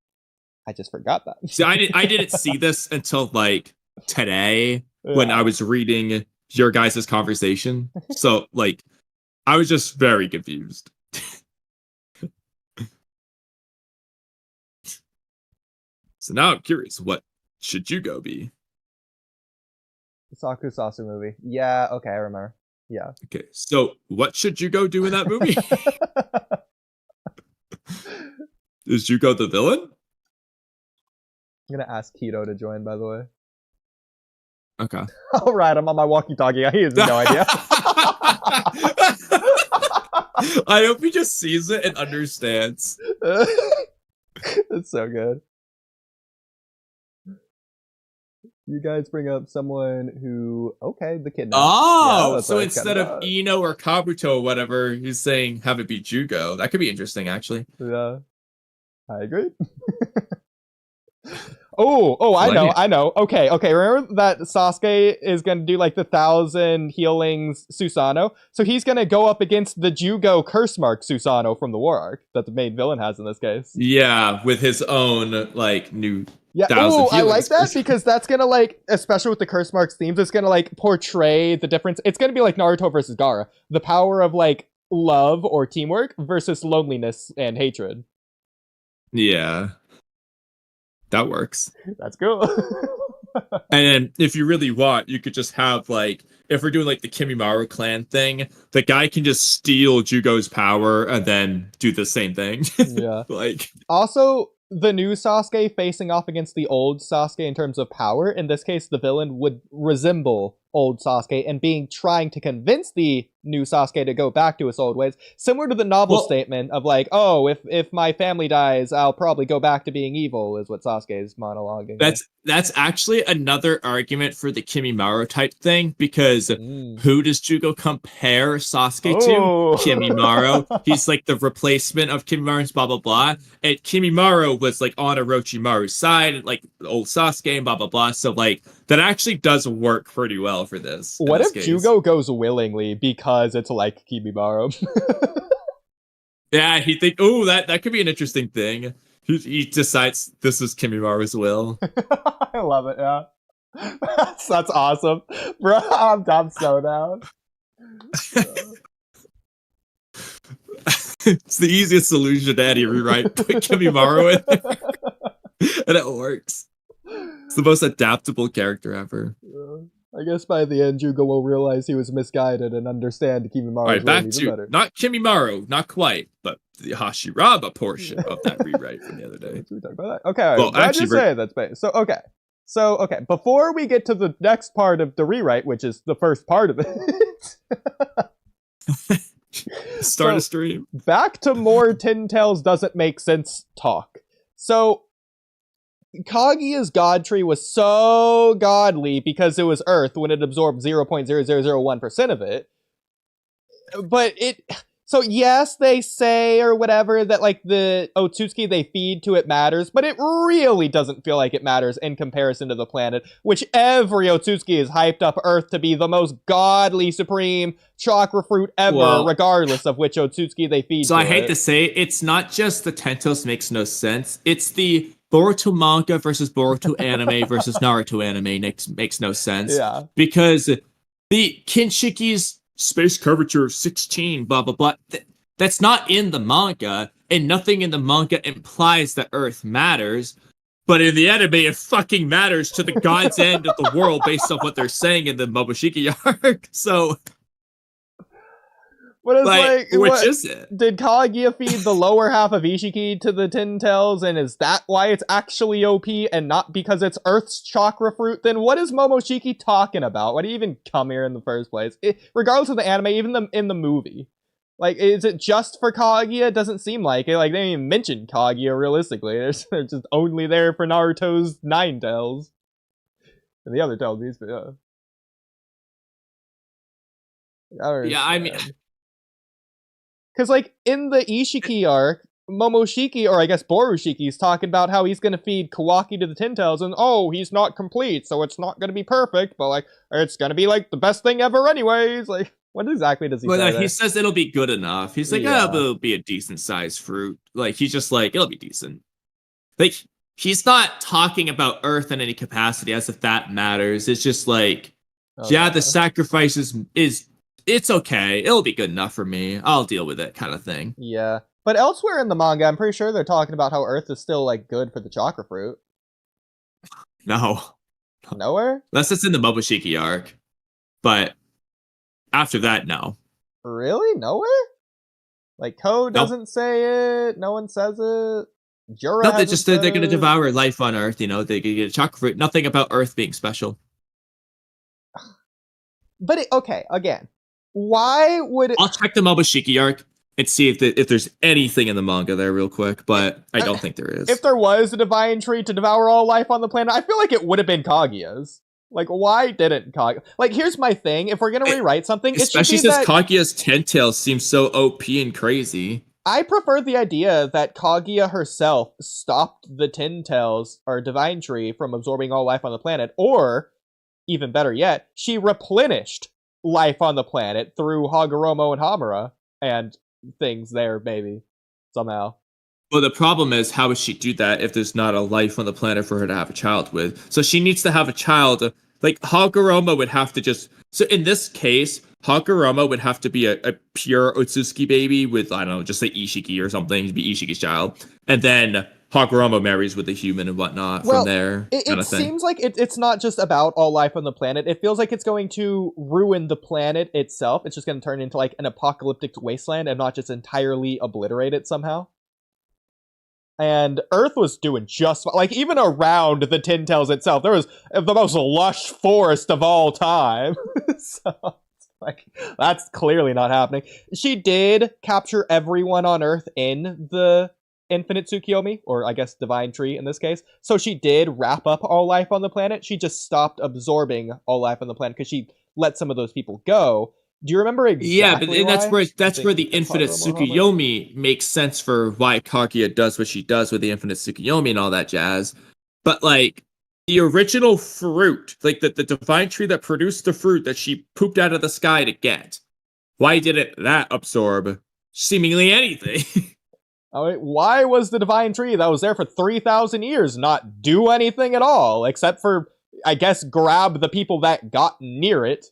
I just forgot that. See, I didn't see this until like today when I was reading your guys' conversation. So like I was just very confused. So now I'm curious, what should Jugo be? Sakusasu movie. Yeah, okay, I remember. Yeah. Okay, so what should Jugo do in that movie? Is Jugo the villain? I'm gonna ask Keto to join, by the way. Okay. Alright, I'm on my Walky Talky. He has no idea. I hope he just sees it and understands. It's so good. You guys bring up someone who, okay, the kidnap. Oh, yeah, so instead of Ino or Kabuto or whatever, he's saying have it be Jugo. That could be interesting, actually. Yeah, I agree. I know. Okay. Remember that Sasuke is gonna do like the 1,000 healings Susanoo? So he's gonna go up against the Jugo curse mark Susanoo from the War Arc that the main villain has in this case. Yeah, with his own like new. Yeah, I like that because that's gonna like, especially with the curse marks themes, it's gonna like portray the difference. It's gonna be like Naruto versus Gaara, the power of like love or teamwork versus loneliness and hatred. Yeah, that works. That's cool. And then if you really want, you could just have like, if we're doing like the Kimimaru clan thing, the guy can just steal Jugo's power and then do the same thing. Yeah. Like also, the new Sasuke facing off against the old Sasuke in terms of power, in this case, the villain would resemble old Sasuke and trying to convince the new Sasuke to go back to his old ways, similar to the novel statement of like, oh, if my family dies, I'll probably go back to being evil, is what Sasuke is monologuing. That's actually another argument for the Kimimaru type thing, because who does Jugo compare Sasuke to? Kimimaru. He's like the replacement of Kimimaru's blah blah blah. And Kimimaru was like on Orochimaru's side, like old Sasuke and blah blah blah. So like that actually does work pretty well for this. What if Jugo goes willingly because it's like Kimimaru? Yeah, he think, oh, that could be an interesting thing. He decides this is Kimimaru's will. I love it, yeah. That's awesome. Bro, I'm so down. It's the easiest solution to any rewrite. Put Kimimaru in there. And it works. It's the most adaptable character ever. I guess by the end, Jugo will realize he was misguided and understand Kimimaru's All right, back even to better. not Kimimaru, not quite, but the Hashirama portion of that rewrite from the other day. We talk about that? Okay, well, actually, say that space. So okay, before we get to the next part of the rewrite, which is the first part of it. Start a stream. Back to more Tin Tails doesn't make sense talk. So Kaguya's god tree was so godly because it was Earth when it absorbed 0.0001% of it. But so yes, they say or whatever that like the Otsutsuki they feed to it matters, but it really doesn't feel like it matters in comparison to the planet, which every Otsutsuki is hyped up Earth to be the most godly, supreme chakra fruit ever, regardless of which Otsutsuki they feed. So I hate to say it's not just the Tentos makes no sense. It's the Boruto manga versus Boruto anime versus Naruto anime makes no sense. Yeah. Because the Kinshiki's space curvature of 16, blah, blah, blah, that's not in the manga, and nothing in the manga implies that Earth matters. But in the anime, it fucking matters to the god's end of the world based on what they're saying in the Momoshiki arc. So... which is it? Did Kaguya feed the lower half of Ishiki to the Tin Tails, and is that why it's actually OP and not because it's Earth's chakra fruit? Then what is Momoshiki talking about? Why do you even come here in the first place? Regardless of the anime, even in the movie, Like, is it just for Kaguya? It doesn't seem like it. Like, they didn't even mention Kaguya realistically. They're just only there for Naruto's 9 tails. And the other tails, but yeah. Yeah, I mean, because like in the Ishiki arc, Momoshiki, or I guess Borushiki, is talking about how he's gonna feed Kawaki to the Ten Tails, and he's not complete, so it's not gonna be perfect, but like it's gonna be like the best thing ever, anyways. Like, what exactly does he say? He says it'll be good enough. He's like, Yeah. but it'll be a decent sized fruit. Like, he's just like, it'll be decent. Like, he's not talking about Earth in any capacity as if that matters. It's just like, yeah, the sacrifice is it's okay. It'll be good enough for me. I'll deal with it, kind of thing. Yeah. But elsewhere in the manga, I'm pretty sure they're talking about how Earth is still, like, good for the chakra fruit. No. Nowhere? Unless it's in the Momoshiki arc. But after that, no. Really? Nowhere? Like, Ko doesn't say it, no one says it. Jura No, they're going to it. devour life on Earth, you know? They get a chakra fruit. Nothing about Earth being special. But, okay, again. Why would I'll check the Momoshiki arc and see if there's anything in the manga there real quick, but I don't think there is. If there was a divine tree to devour all life on the planet, I feel like it would have been Kaguya's. Like, why didn't Kaguya? Like, here's my thing. If we're going to rewrite something, especially since Kaguya's 10 tails seems so OP and crazy. I prefer the idea that Kaguya herself stopped the Ten Tails, or divine tree, from absorbing all life on the planet, or, even better yet, she replenished life on the planet through Hagoromo and Hamura, and things there, maybe, somehow. Well, the problem is, how would she do that if there's not a life on the planet for her to have a child with? So she needs to have a child. Like, Hagoromo would have to just... So in this case, Hagoromo would have to be a pure Otsutsuki baby with, I don't know, just like Ishiki or something. He'd be Ishiki's child. And then Hagoromo marries with a human and whatnot from there. It seems like it's not just about all life on the planet. It feels like it's going to ruin the planet itself. It's just going to turn into like an apocalyptic wasteland and not just entirely obliterate it somehow. And Earth was doing just like, even around the Ten Tails itself, there was the most lush forest of all time. So, like, that's clearly not happening. She did capture everyone on Earth in the Infinite Tsukiyomi, or I guess Divine Tree in this case. So she did wrap up all life on the planet. She just stopped absorbing all life on the planet because she let some of those people go. Do you remember exactly? Yeah, but that's where the Infinite Tsukiyomi makes sense for why Kaguya does what she does with the Infinite Tsukiyomi and all that jazz. But like the original fruit, like the divine tree that produced the fruit that she pooped out of the sky to get, why didn't that absorb seemingly anything? I mean, why was the divine tree that was there for 3,000 years not do anything at all, except for, I guess, grab the people that got near it?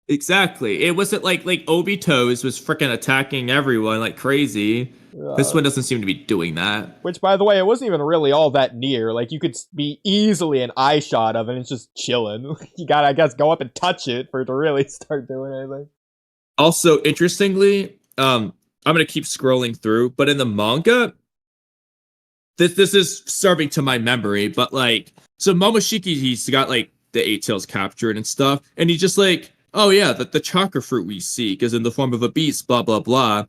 Exactly. It wasn't like Obito's was freaking attacking everyone like crazy. This one doesn't seem to be doing that. Which, by the way, it wasn't even really all that near. Like, you could be easily an eye shot of it, and it's just chilling. You gotta, I guess, go up and touch it for it to really start doing anything. Also, interestingly, I'm gonna keep scrolling through, but in the manga, this is serving to my memory, but like, so Momoshiki, he's got like the 8 tails captured and stuff, and he's just like, oh yeah, the chakra fruit we seek is in the form of a beast, blah, blah, blah.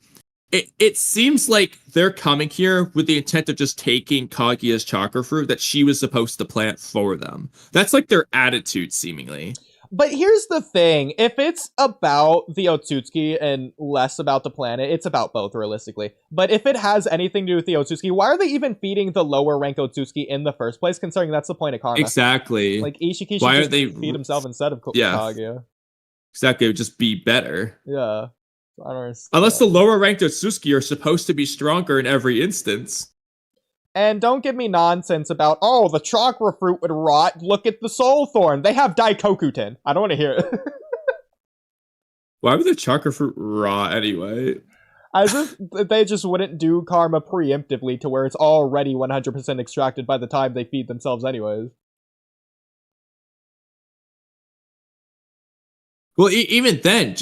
It seems like they're coming here with the intent of just taking Kaguya's chakra fruit that she was supposed to plant for them. That's like their attitude, seemingly. But here's the thing. If it's about the Otsutsuki and less about the planet, it's about both, realistically. But if it has anything to do with the Otsutsuki, why are they even feeding the lower rank Otsutsuki in the first place, considering that's the point of karma? Exactly. Like, Ishiki should just feed himself instead of Kaguya. Exactly, it would just be better. Yeah. I don't understand. Unless the lower ranked Otsutsuki are supposed to be stronger in every instance. And don't give me nonsense about, oh, the chakra fruit would rot. Look at the soul thorn. They have Daikokuten. I don't want to hear it. Why would the chakra fruit rot anyway? As if they just wouldn't do karma preemptively to where it's already 100% extracted by the time they feed themselves anyways. Well, even then,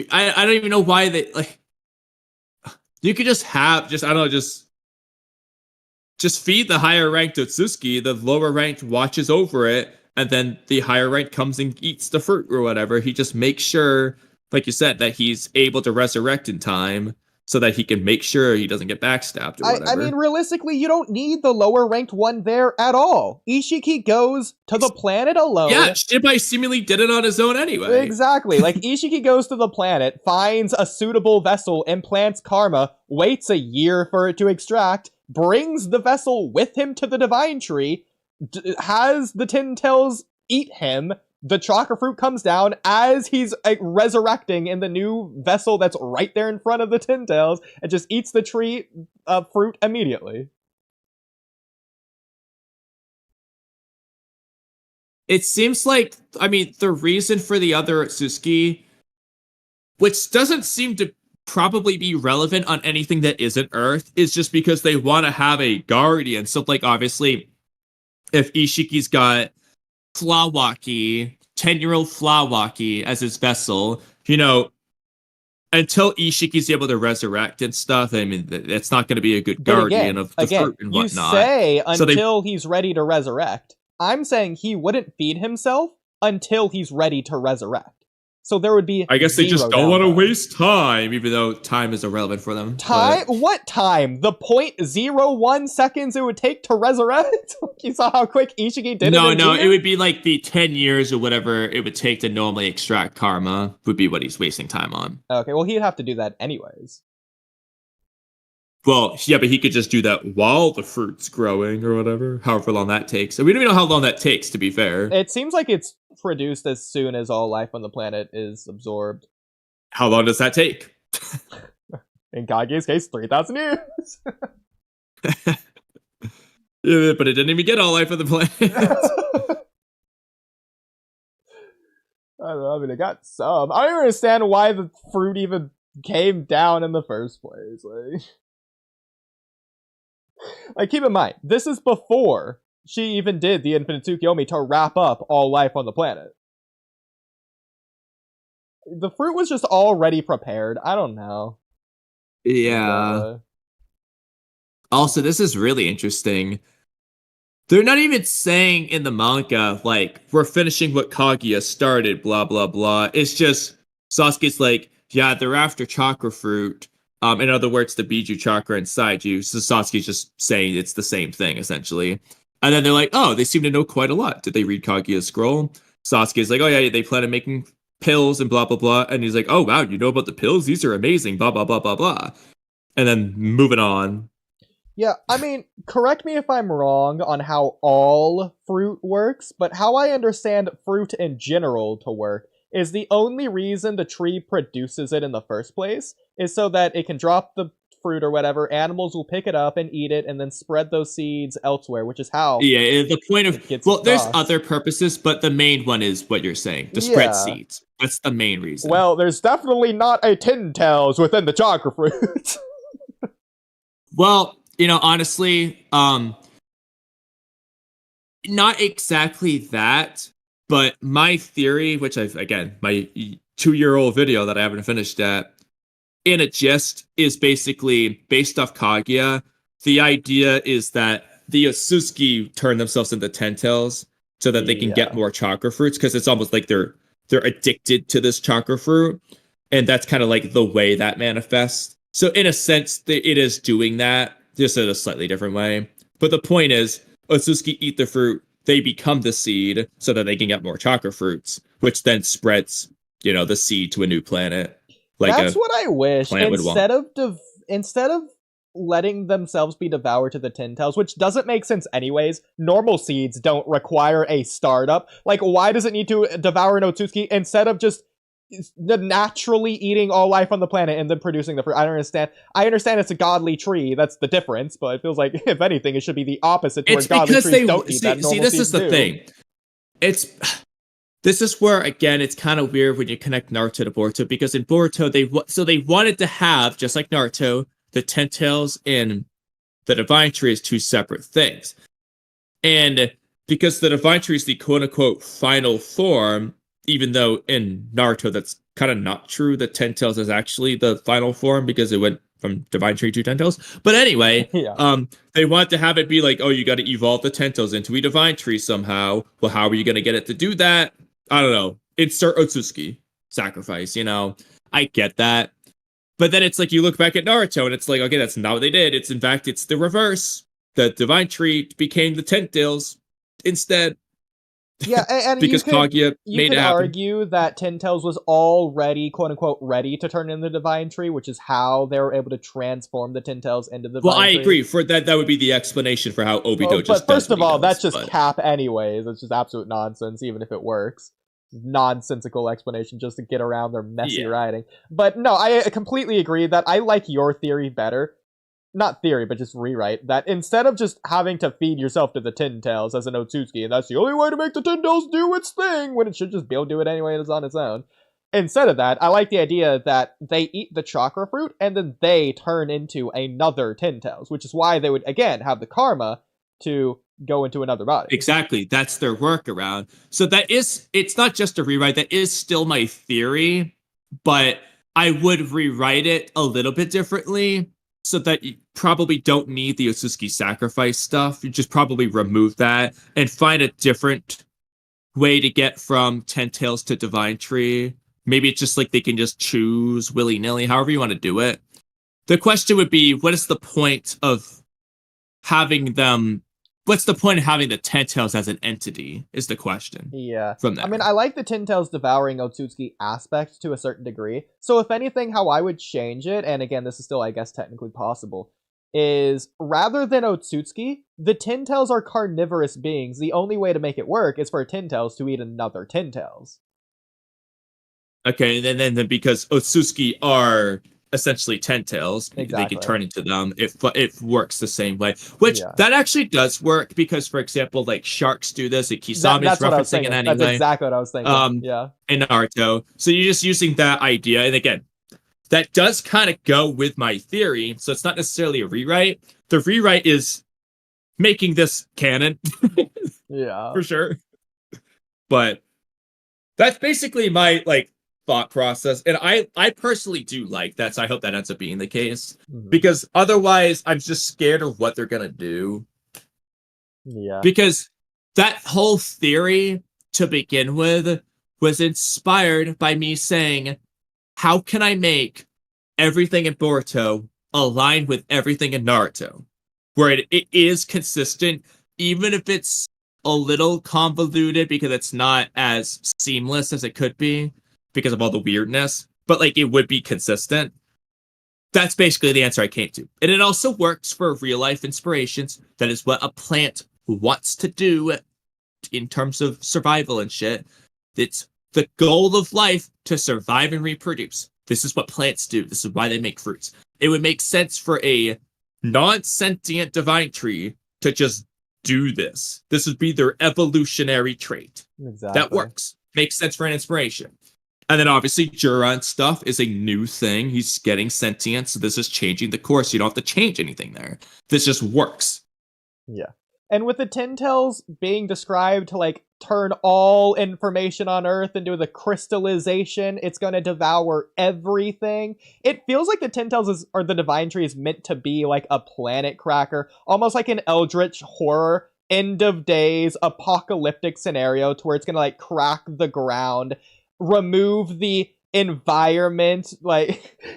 I don't even know why they, like, you could just have, I don't know, just feed the higher ranked Otsutsuki, the lower ranked watches over it, and then the higher rank comes and eats the fruit or whatever. He just makes sure, like you said, that he's able to resurrect in time so that he can make sure he doesn't get backstabbed or whatever. I mean, realistically, you don't need the lower ranked one there at all. Ishiki goes to the planet alone. Yeah, Shibai seemingly did it on his own anyway. Exactly. Like, Ishiki goes to the planet, finds a suitable vessel, implants karma, waits a year for it to extract, brings the vessel with him to the divine tree, has the Tin Tails eat him. The chakra fruit comes down as he's resurrecting in the new vessel that's right there in front of the Tin Tails, and just eats the tree fruit immediately. It seems like, I mean, the reason for the other Suzuki, which doesn't seem to probably be relevant on anything that isn't Earth, is just because they want to have a guardian. So, like, obviously, if Ishiki's got Flawaki, 10-year-old Flawaki as his vessel, you know, until Ishiki's able to resurrect and stuff, I mean, it's not going to be a good guardian of the fruit and whatnot. You say until he's ready to resurrect. I'm saying he wouldn't feed himself until he's ready to resurrect. So there would be I guess they just don't downtime. want to waste time, even though time is irrelevant for them. Time? But What time? The 0.01 seconds it would take to resurrect? You saw how quick Ishiki did it? No, in no, Gear? it would be like the 10 years or whatever it would take to normally extract karma would be what he's wasting time on. Okay, well, he'd have to do that anyways. Well, yeah, but he could just do that while the fruit's growing or whatever, however long that takes. And we don't even know how long that takes, to be fair. It seems like it's produced as soon as all life on the planet is absorbed. How long does that take? In Kage's case, 3,000 years. Yeah, but it didn't even get all life on the planet. I don't know, I mean, it got some. I don't even understand why the fruit even came down in the first place. Like, keep in mind, this is before she even did the Infinite Tsukiyomi to wrap up all life on the planet. The fruit was just already prepared. I don't know. Yeah. Also, this is really interesting. They're not even saying in the manga, like, we're finishing what Kaguya started, blah, blah, blah. It's just, Sasuke's like, yeah, they're after chakra fruit. In other words, the Biju chakra inside you. So Sasuke's just saying it's the same thing, essentially. And then they're like, oh, they seem to know quite a lot. Did they read Kaguya's scroll? Sasuke's like, oh yeah, they plan on making pills and blah, blah, blah. And he's like, oh wow, you know about the pills? These are amazing, blah, blah, blah, blah, blah. And then moving on. Yeah, I mean, correct me if I'm wrong on how all fruit works, but how I understand fruit in general to work is the only reason the tree produces it in the first place is so that it can drop the fruit or whatever, animals will pick it up and eat it and then spread those seeds elsewhere, which is how the point of, well, there's across. other purposes, but the main one is what you're saying, to spread seeds. That's the main reason. Well, there's definitely not a Tin Tails within the chakra fruit. Well, you know, honestly, not exactly that, but my theory, which I've, again, my 2-year-old video that I haven't finished yet, in a gist, is basically based off Kaguya. The idea is that the Otsutsuki turn themselves into Ten-Tails so that they can get more chakra fruits, because it's almost like they're addicted to this chakra fruit, and that's kind of like the way that manifests. So in a sense, it is doing that, just in a slightly different way. But the point is, Otsutsuki eat the fruit, they become the seed so that they can get more chakra fruits, which then spreads, you know, the seed to a new planet. Like that's what I wish. Instead of letting themselves be devoured to the Tin Tails, which doesn't make sense anyways. Normal seeds don't require a startup. Like, why does it need to devour an Otsutsuki instead of just naturally eating all life on the planet and then producing the fruit? I don't understand. I understand it's a godly tree. That's the difference. But it feels like, if anything, it should be the opposite. It's godly because trees they don't eat that. see. This is the thing. This is where, again, it's kind of weird when you connect Naruto to Boruto, because in Boruto, they wanted to have, just like Naruto, the Ten-Tails and the Divine Tree as two separate things. And because the Divine Tree is the quote-unquote final form, even though in Naruto that's kind of not true, the Ten-Tails is actually the final form because it went from Divine Tree to Ten-Tails. But anyway, Yeah. they want to have it be like, oh, you got to evolve the Ten-Tails into a Divine Tree somehow. Well, how are you going to get it to do that? I don't know. Insert Otsutsuki sacrifice, you know? I get that. But then it's like you look back at Naruto and it's like, okay, that's not what they did. It's in fact, it's the reverse. The Divine Tree became the Ten-Tails instead. Yeah, and because Kaguya made could it happen. argue that Ten-Tails was already, quote unquote, ready to turn into the Divine Tree, which is how they were able to transform the Ten-Tails into the Divine Well, I Tree. agree. For that would be the explanation for how Obito just. But first does of what he all, does, that's just cap, anyways. It's just absolute nonsense, even if it works. Nonsensical explanation just to get around their messy writing. But no, I completely agree that I like your theory better. Not theory, but just rewrite, that instead of just having to feed yourself to the Ten-Tails as an Otsutsuki, and that's the only way to make the Ten-Tails do its thing, when it should just be able to do it anyway and it's on its own. Instead of that, I like the idea that they eat the chakra fruit, and then they turn into another Ten-Tails, which is why they would, again, have the karma to go into another body. Exactly. That's their workaround. So it's not just a rewrite, that is still my theory, but I would rewrite it a little bit differently. So that you probably don't need the Otsutsuki sacrifice stuff. You just probably remove that and find a different way to get from Ten-Tails to Divine Tree. Maybe it's just like they can just choose willy-nilly, however you want to do it. The question would be, what is the point of having them... What's the point of having the Ten-Tails as an entity, is the question. Yeah. From there. I mean, I like the Ten-Tails devouring Otsutsuki aspect to a certain degree. So if anything, how I would change it, and again, this is still, I guess, technically possible, is rather than Otsutsuki, the Ten-Tails are carnivorous beings. The only way to make it work is for a Ten-Tails to eat another Ten-Tails. Okay, and then because Otsutsuki are essentially Ten-Tails, they can turn into them. It works the same way, which that actually does work because, for example, like sharks do this. Kisami's referencing it anyway. That's exactly what I was thinking. In Naruto. So you're just using that idea, and again, that does kind of go with my theory. So it's not necessarily a rewrite. The rewrite is making this canon, for sure. But that's basically my thought process, and I personally do like that, so I hope that ends up being the case, because otherwise I'm just scared of what they're gonna do. Because that whole theory to begin with was inspired by me saying, how can I make everything in Boruto align with everything in Naruto, where it is consistent, even if it's a little convoluted because it's not as seamless as it could be because of all the weirdness, but it would be consistent. That's basically the answer I came to. And it also works for real life inspirations. That is what a plant wants to do in terms of survival and shit. It's the goal of life to survive and reproduce. This is what plants do. This is why they make fruits. It would make sense for a non-sentient divine tree to just do this. This would be their evolutionary trait. Exactly. That works. Makes sense for an inspiration. And then obviously Juran stuff is a new thing. He's getting sentient, so this is changing the course. You don't have to change anything there. This just works. Yeah. And with the Ten-Tails being described to turn all information on Earth into the crystallization, it's going to devour everything. It feels like the Ten-Tails or the Divine Tree is meant to be like a planet cracker, almost like an eldritch horror, end of days, apocalyptic scenario to where it's going to crack the ground, remove the environment,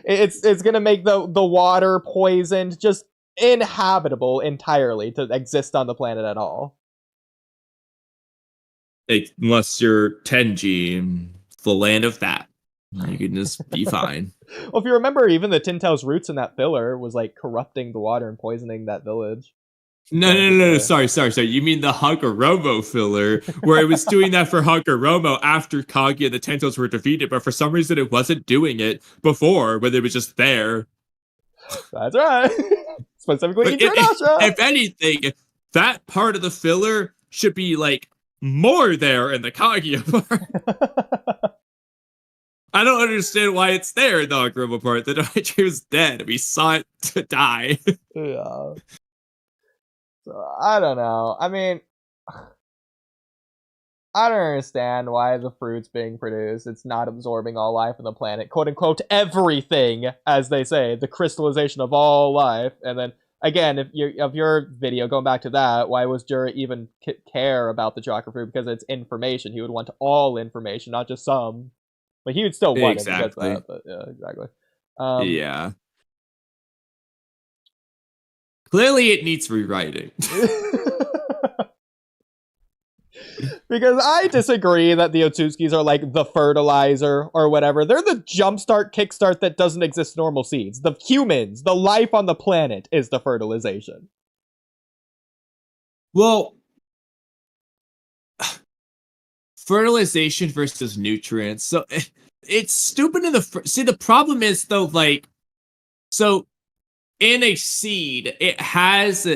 it's gonna make the water poisoned, just inhabitable entirely to exist on the planet at all. Unless you're Tenji, the land of that, you can just be fine. Well, if you remember, even the Ten-Tails roots in that filler was corrupting the water and poisoning that village. No. Sorry. You mean the Hagoromo filler, where it was doing that for Hagoromo after Kaguya and the Ten-Tails were defeated, but for some reason it wasn't doing it before, when it was just there. That's right. Specifically in Inuyasha. If anything, that part of the filler should be more there in the Kaguya part. I don't understand why it's there in the Hagoromo part. The Daichi was dead. We saw it to die. Yeah. So, I don't know. I mean, I don't understand why the fruit's being produced. It's not absorbing all life on the planet. Quote unquote, everything, as they say, the crystallization of all life. And then, again, if your video, going back to that, why was Jura even care about the chocolate fruit? Because it's information. He would want all information, not just some. But he would still want it because that. But yeah, exactly. Yeah. Clearly, it needs rewriting. Because I disagree that the Otsutskis are like the fertilizer or whatever. They're the jumpstart, kickstart that doesn't exist normal seeds. The humans, the life on the planet is the fertilization. Well, fertilization versus nutrients. So it's stupid in the see. The problem is though, like, so in a seed, it has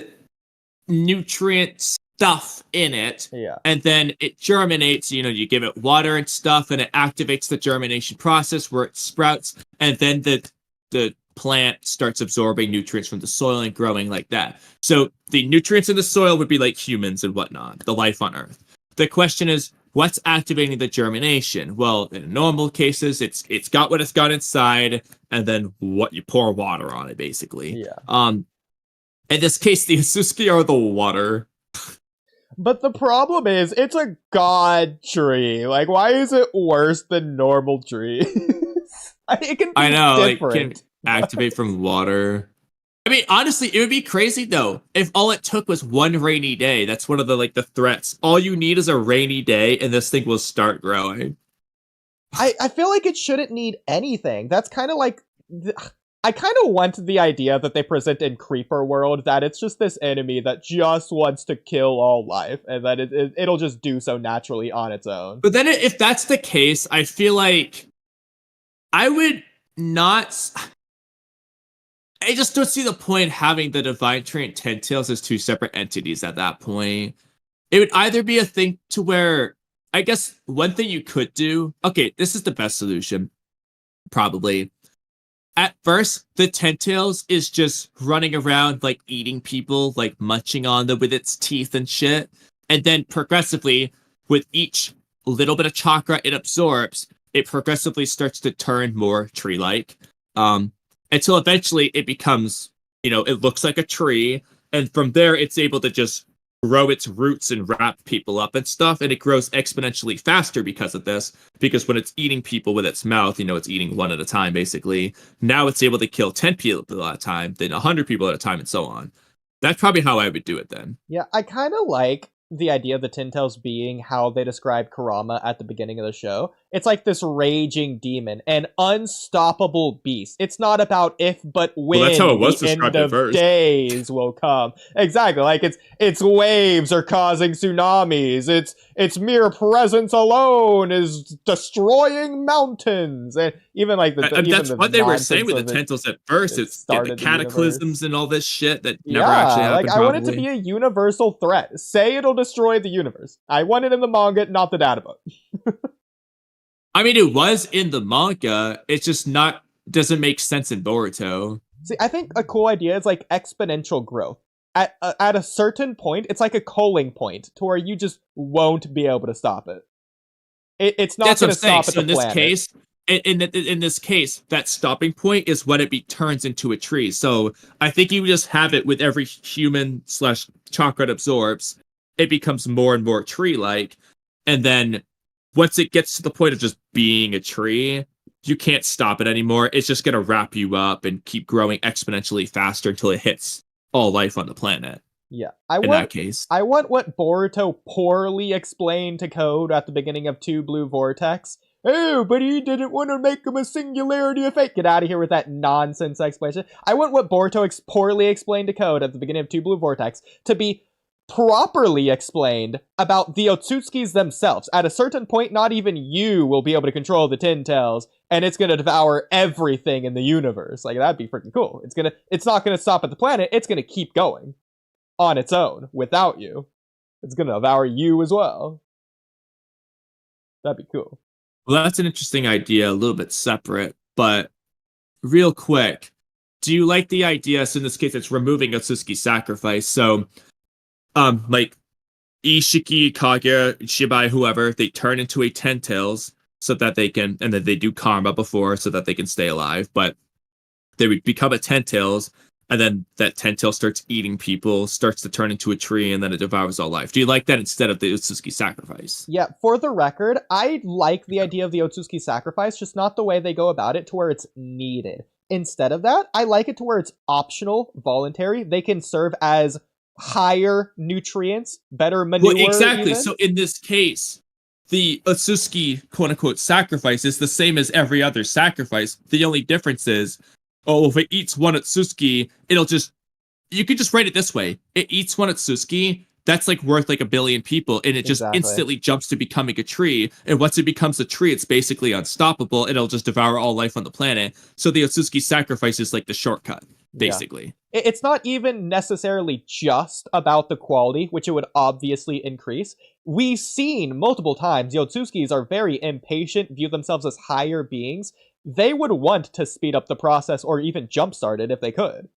nutrient stuff in it, Yeah, and then it germinates. You know, you give it water and stuff, and it activates the germination process where it sprouts, and then the plant starts absorbing nutrients from the soil and growing like that. So the nutrients in the soil would be like humans and whatnot, the life on Earth. The question is, what's activating the germination? Well, in normal cases, it's got what it's got inside, and then what you pour water on it, basically. yeah. In this case, the Asusuki are the water. But the problem is, it's a god tree. Like, why is it worse than normal trees? It can be I know, different. like, can activate from water. I mean, honestly, it would be crazy though if all it took was one rainy day. That's one of the threats. All you need is a rainy day, and this thing will start growing. I feel like it shouldn't need anything. That's kind of like... I kind of want the idea that they present in Creeper World, that it's just this enemy that just wants to kill all life, and that it'll just do so naturally on its own. But then if that's the case, I feel like I would not... I just don't see the point having the Divine Tree and Ten Tails as two separate entities at that point. It would either be a thing to where... I guess one thing you could do... Okay, this is the best solution. Probably. At first, the Ten Tails is just running around, like, eating people, like, munching on them with its teeth and shit. And then progressively, with each little bit of chakra it absorbs, it progressively starts to turn more tree-like. Until eventually it becomes, you know, it looks like a tree. And from there, it's able to just grow its roots and wrap people up and stuff, and it grows exponentially faster because of this, because when it's eating people with its mouth, you know, it's eating one at a time, basically. Now it's able to kill 10 people at a time, then 100 people at a time, and so on. That's probably how I would do it then. Yeah, I kind of like the idea of the Ten Tails being how they describe Kurama at the beginning of the show. It's like this raging demon, an unstoppable beast. It's not about if, but when that's how it was the end described at of first. days will come. Exactly, like its waves are causing tsunamis. Its mere presence alone is destroying mountains, and even like that's what they were saying with the Ten Tails at first. It's the cataclysms and all this shit that never actually happened. Like I want it to be a universal threat. Say it'll destroy the universe. I want it in the manga, not the data book. I mean, it was in the manga. It's just doesn't make sense in Boruto. See, I think a cool idea is like exponential growth. At a certain point, it's like a culling point to where you just won't be able to stop it. It's not going to stop at the planet. In this case, that stopping point is when it turns into a tree. So I think you just have it with every human / chakra it absorbs. It becomes more and more tree-like, and then once it gets to the point of just being a tree, you can't stop it anymore. It's just going to wrap you up and keep growing exponentially faster until it hits all life on the planet. Yeah. In that case. I want what Boruto poorly explained to Code at the beginning of 2 Blue Vortex. Oh, but he didn't want to make him a singularity of fate. Get out of here with that nonsense explanation. I want what Boruto poorly explained to Code at the beginning of 2 Blue Vortex to be properly explained about the Otsutskis themselves. At a certain point, not even you will be able to control the Ten Tails, and it's gonna devour everything in the universe. Like, that'd be freaking cool. It's not gonna stop at the planet, it's gonna keep going. On its own, without you. It's gonna devour you as well. That'd be cool. Well, that's an interesting idea, a little bit separate, but real quick, do you like the idea, so in this case it's removing Otsutsuki sacrifice, so like Ishiki, Kaguya, Shibai, whoever, they turn into a Ten Tails so that they can, and then they do karma before so that they can stay alive. But they would become a Ten Tails, and then that Ten Tail starts eating people, starts to turn into a tree, and then it devours all life. Do you like that instead of the Otsutsuki sacrifice? Yeah, for the record, I like the idea of the Otsutsuki sacrifice, just not the way they go about it to where it's needed. Instead of that, I like it to where it's optional, voluntary. They can serve as higher nutrients, better manure. Well, exactly. Even. So in this case, the Otsutsuki quote-unquote sacrifice is the same as every other sacrifice. The only difference is, if it eats one Otsutsuki, you could just write it this way. It eats one Otsutsuki, that's like worth like 1 billion people, and it just instantly jumps to becoming a tree. And once it becomes a tree, it's basically unstoppable, and it'll just devour all life on the planet. So the Otsutsuki sacrifice is like the shortcut, basically. Yeah. It's not even necessarily just about the quality, which it would obviously increase. We've seen multiple times the Otsutskis are very impatient, view themselves as higher beings. They would want to speed up the process or even jumpstart it if they could.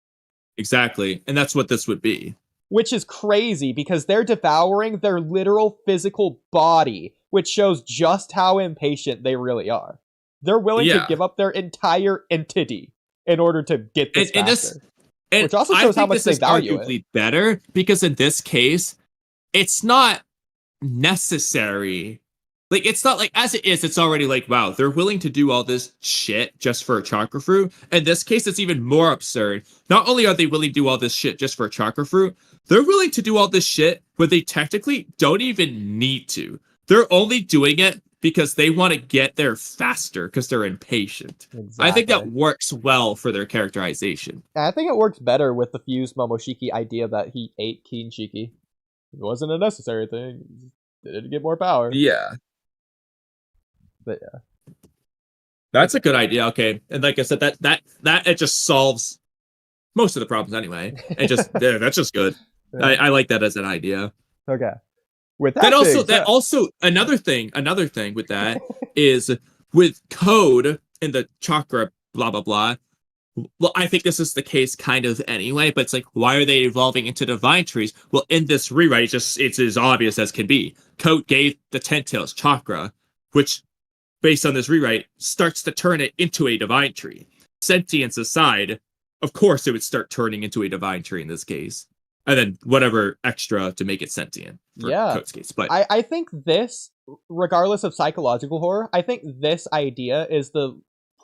Exactly. And that's what this would be. Which is crazy because they're devouring their literal physical body, which shows just how impatient they really are. They're willing to give up their entire entity in order to get this faster. Which also shows how much they value it. Better because in this case, it's not necessary. Like, it's not like, as it is, it's already like, wow, they're willing to do all this shit just for a chakra fruit. In this case, it's even more absurd. Not only are they willing to do all this shit just for a chakra fruit, they're willing to do all this shit when they technically don't even need to. They're only doing it because they want to get there faster because they're impatient. Exactly. I think that works well for their characterization. I think it works better with the fused Momoshiki idea that he ate Kinshiki. It wasn't a necessary thing. He did it to get more power. Yeah. But yeah. That's a good idea. Okay. And like I said, that it just solves most of the problems anyway. It just that's just good. Yeah. I like that as an idea. Okay. With that also another thing with that is with code in the chakra blah blah blah. Well, I think this is the case kind of anyway, but it's like, why are they evolving into divine trees? Well, in this rewrite, it's as obvious as can be. Code gave the Ten Tails chakra, which, based on this rewrite, starts to turn it into a divine tree. Sentience aside, of course it would start turning into a divine tree in this case. And then whatever extra to make it sentient for Code's case. But I think this, regardless of psychological horror, I think this idea is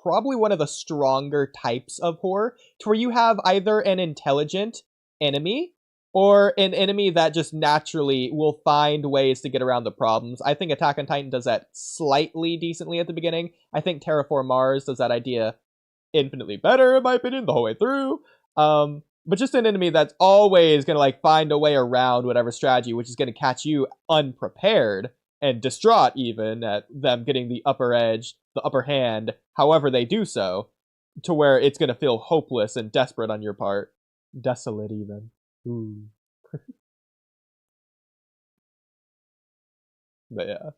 probably one of the stronger types of horror, to where you have either an intelligent enemy or an enemy that just naturally will find ways to get around the problems. I think Attack on Titan does that slightly decently at the beginning. I think Terraform Mars does that idea infinitely better, in my opinion, the whole way through. But just an enemy that's always going to like find a way around whatever strategy, which is going to catch you unprepared and distraught even at them getting the upper edge, the upper hand, however they do so, to where it's going to feel hopeless and desperate on your part. Desolate even. Ooh. But yeah.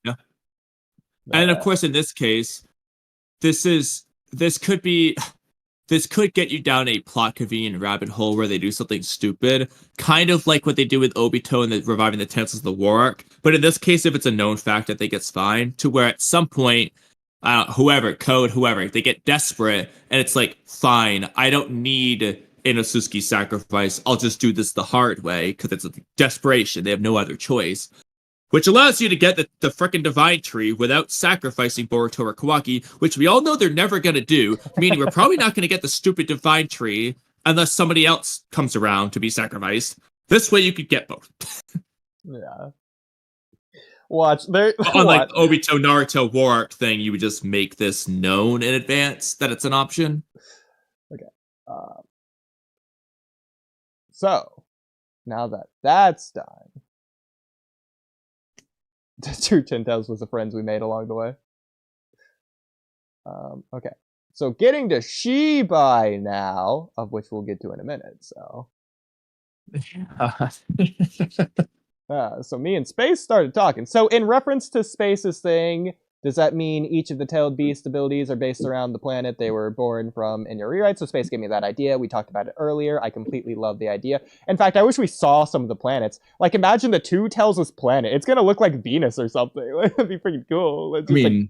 Yeah. And of course, in this case, this could get you down a plot convenient rabbit hole where they do something stupid, kind of like what they do with Obito and the reviving the Tensors of the War Arc. But in this case, if it's a known fact, I think it's fine. To where at some point, whoever, they get desperate, and it's like, fine, I don't need an Otsutsuki sacrifice. I'll just do this the hard way because it's a desperation. They have no other choice. Which allows you to get the frickin' divine tree without sacrificing Boruto or Kawaki, which we all know they're never gonna do, meaning we're probably not gonna get the stupid divine tree unless somebody else comes around to be sacrificed. This way you could get both. Yeah. Watch. Unlike Obito, Naruto, War Arc thing, you would just make this known in advance that it's an option. Okay. So, now that that's done, the two Ten Tails was the friends we made along the way. Okay. So getting to Shibai now, of which we'll get to in a minute, so. So me and Space started talking. So in reference to Space's thing, Does that mean each of the tailed beast abilities are based around the planet they were born from in your rewrite? So Space gave me that idea. We talked about it earlier. I completely love the idea. In fact, I wish we saw some of the planets. Like, imagine the Two Tails' planet. It's going to look like Venus or something. That'd be pretty cool. I mean,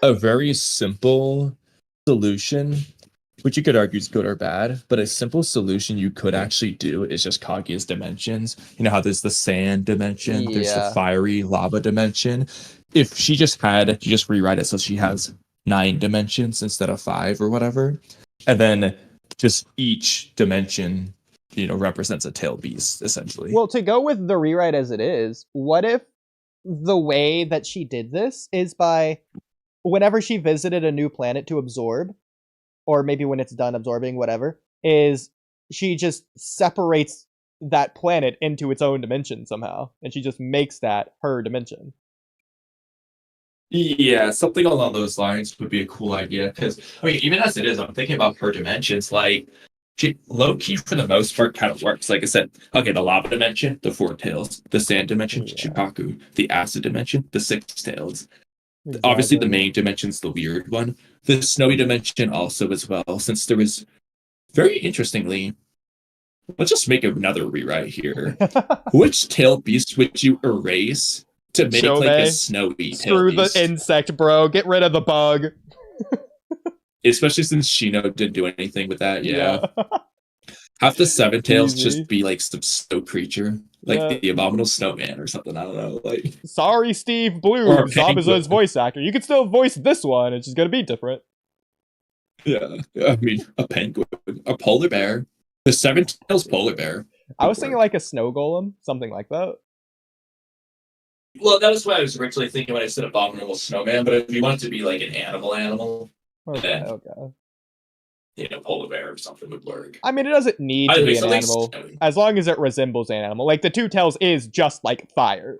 a very simple solution, which you could argue is good or bad, but a simple solution you could actually do is just Kaguya's dimensions. You know how there's the sand dimension, there's the fiery lava dimension. If she just had, you just rewrite it so she has 9 dimensions instead of 5 or whatever, and then just each dimension, represents a tail beast, essentially. Well, to go with the rewrite as it is, what if the way that she did this is by whenever she visited a new planet to absorb, or maybe when it's done absorbing, whatever, is she just separates that planet into its own dimension somehow, and she just makes that her dimension. Yeah, something along those lines would be a cool idea. Because, I mean, even as it is, I'm thinking about her dimensions. Like, she, low key, for the most part, kind of works. Like I said, okay, the lava dimension, the 4 tails, the sand dimension, Shikaku, the acid dimension, the 6 tails. Exactly. Obviously, the main dimension's the weird one. The snowy dimension also as well, since there was, very interestingly, let's just make another rewrite here. Which tail beast would you erase to make like a snowy Screw tail beast? The insect, bro. Get rid of the bug. Especially since Shino didn't do anything with that, Have the 7 tails just be like some snow creature. Like the Abominable Snowman or something. I don't know. Like, sorry, Steve Blue, Zabuza's voice actor. You can still voice this one. It's just gonna be different. Yeah, I mean, a penguin, a polar bear, the 7 tails polar bear. I was thinking like a snow golem, something like that. Well, that was what I was originally thinking when I said Abominable Snowman. But if you want it to be like an animal, then polar bear or something would work. I mean, it doesn't need to be an animal, as long as it resembles an animal. Like, the 2 tails is just like fire.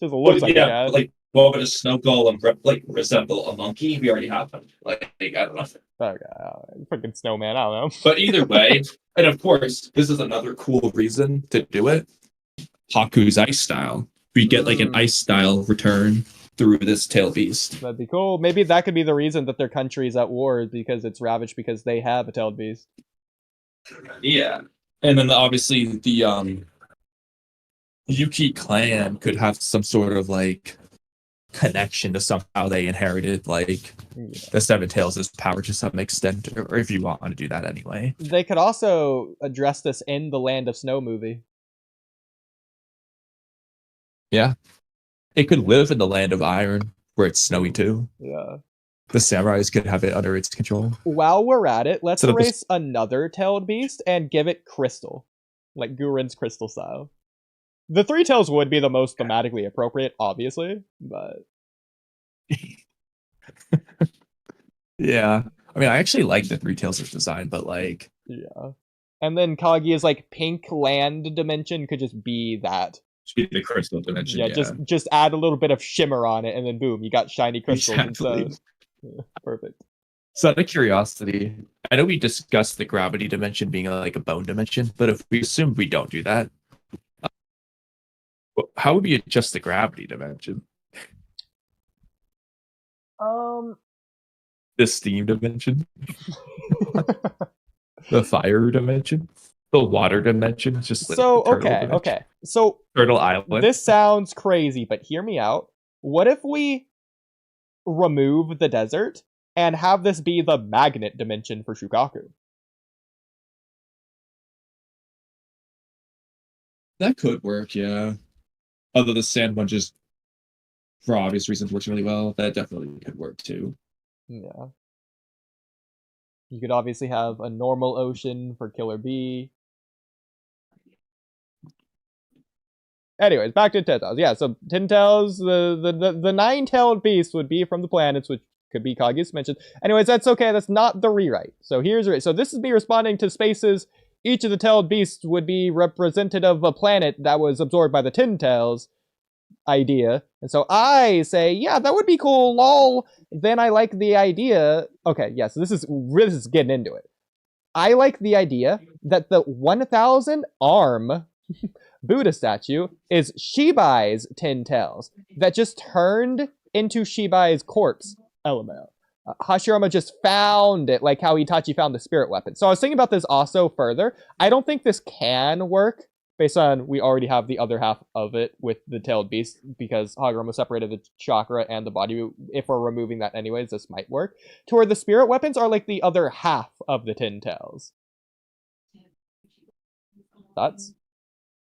Just looks like that. Like, what would a snow golem resemble a monkey? We already have them. Like, I don't know. Okay, freaking snowman, I don't know. But either way, and of course, this is another cool reason to do it. Haku's ice style. We get like an ice style return through this tail beast. That'd be cool. Maybe that could be the reason that their country is at war, because it's ravaged because they have a tailed beast. Yeah. And then obviously the Yuki clan could have some sort of like connection to somehow they inherited like the 7 tails' power to some extent, or if you want to do that anyway. They could also address this in the Land of Snow movie. Yeah. It could live in the Land of Iron, where it's snowy too. Yeah. The samurais could have it under its control. While we're at it, let's erase another tailed beast and give it crystal. Like Guren's crystal style. The 3 tails would be the most thematically appropriate, obviously, but... Yeah. I mean, I actually like the 3 tails as design, but like... Yeah. And then Kaguya's like pink land dimension could just be that. Be the crystal dimension. Yeah, just add a little bit of shimmer on it, and then boom, you got shiny crystals instead. Yeah, perfect. So out of curiosity, I know we discussed the gravity dimension being like a bone dimension, but if we assume we don't do that, how would we adjust the gravity dimension? The steam dimension, the fire dimension. The water dimension is just like so okay. So Turtle Island. This sounds crazy, but hear me out. What if we remove the desert and have this be the magnet dimension for Shukaku? That could work, yeah. Although the sand one just, for obvious reasons, works really well. That definitely could work too. Yeah. You could obviously have a normal ocean for Killer Bee. Anyways, back to Ten Tails. Yeah, so Ten Tails, the 9-tailed beast would be from the planets, which could be Kaguya's mentioned. Anyways, that's okay. That's not the rewrite. So so this is me responding to Space's. Each of the tailed beasts would be representative of a planet that was absorbed by the 10 tails idea. And so I say, yeah, that would be cool, lol. Then I like the idea. Okay, yeah, so this is getting into it. I like the idea that the 1,000 arm Buddha statue is Shibai's 10 tails that just turned into Shibai's corpse element. Hashirama just found it, like how Itachi found the spirit weapon. So I was thinking about this also further. I don't think this can work based on we already have the other half of it with the tailed beast, because Hagurama separated the chakra and the body. If we're removing that anyways, this might work. To where the spirit weapons are like the other half of the Tin Tails. Thoughts?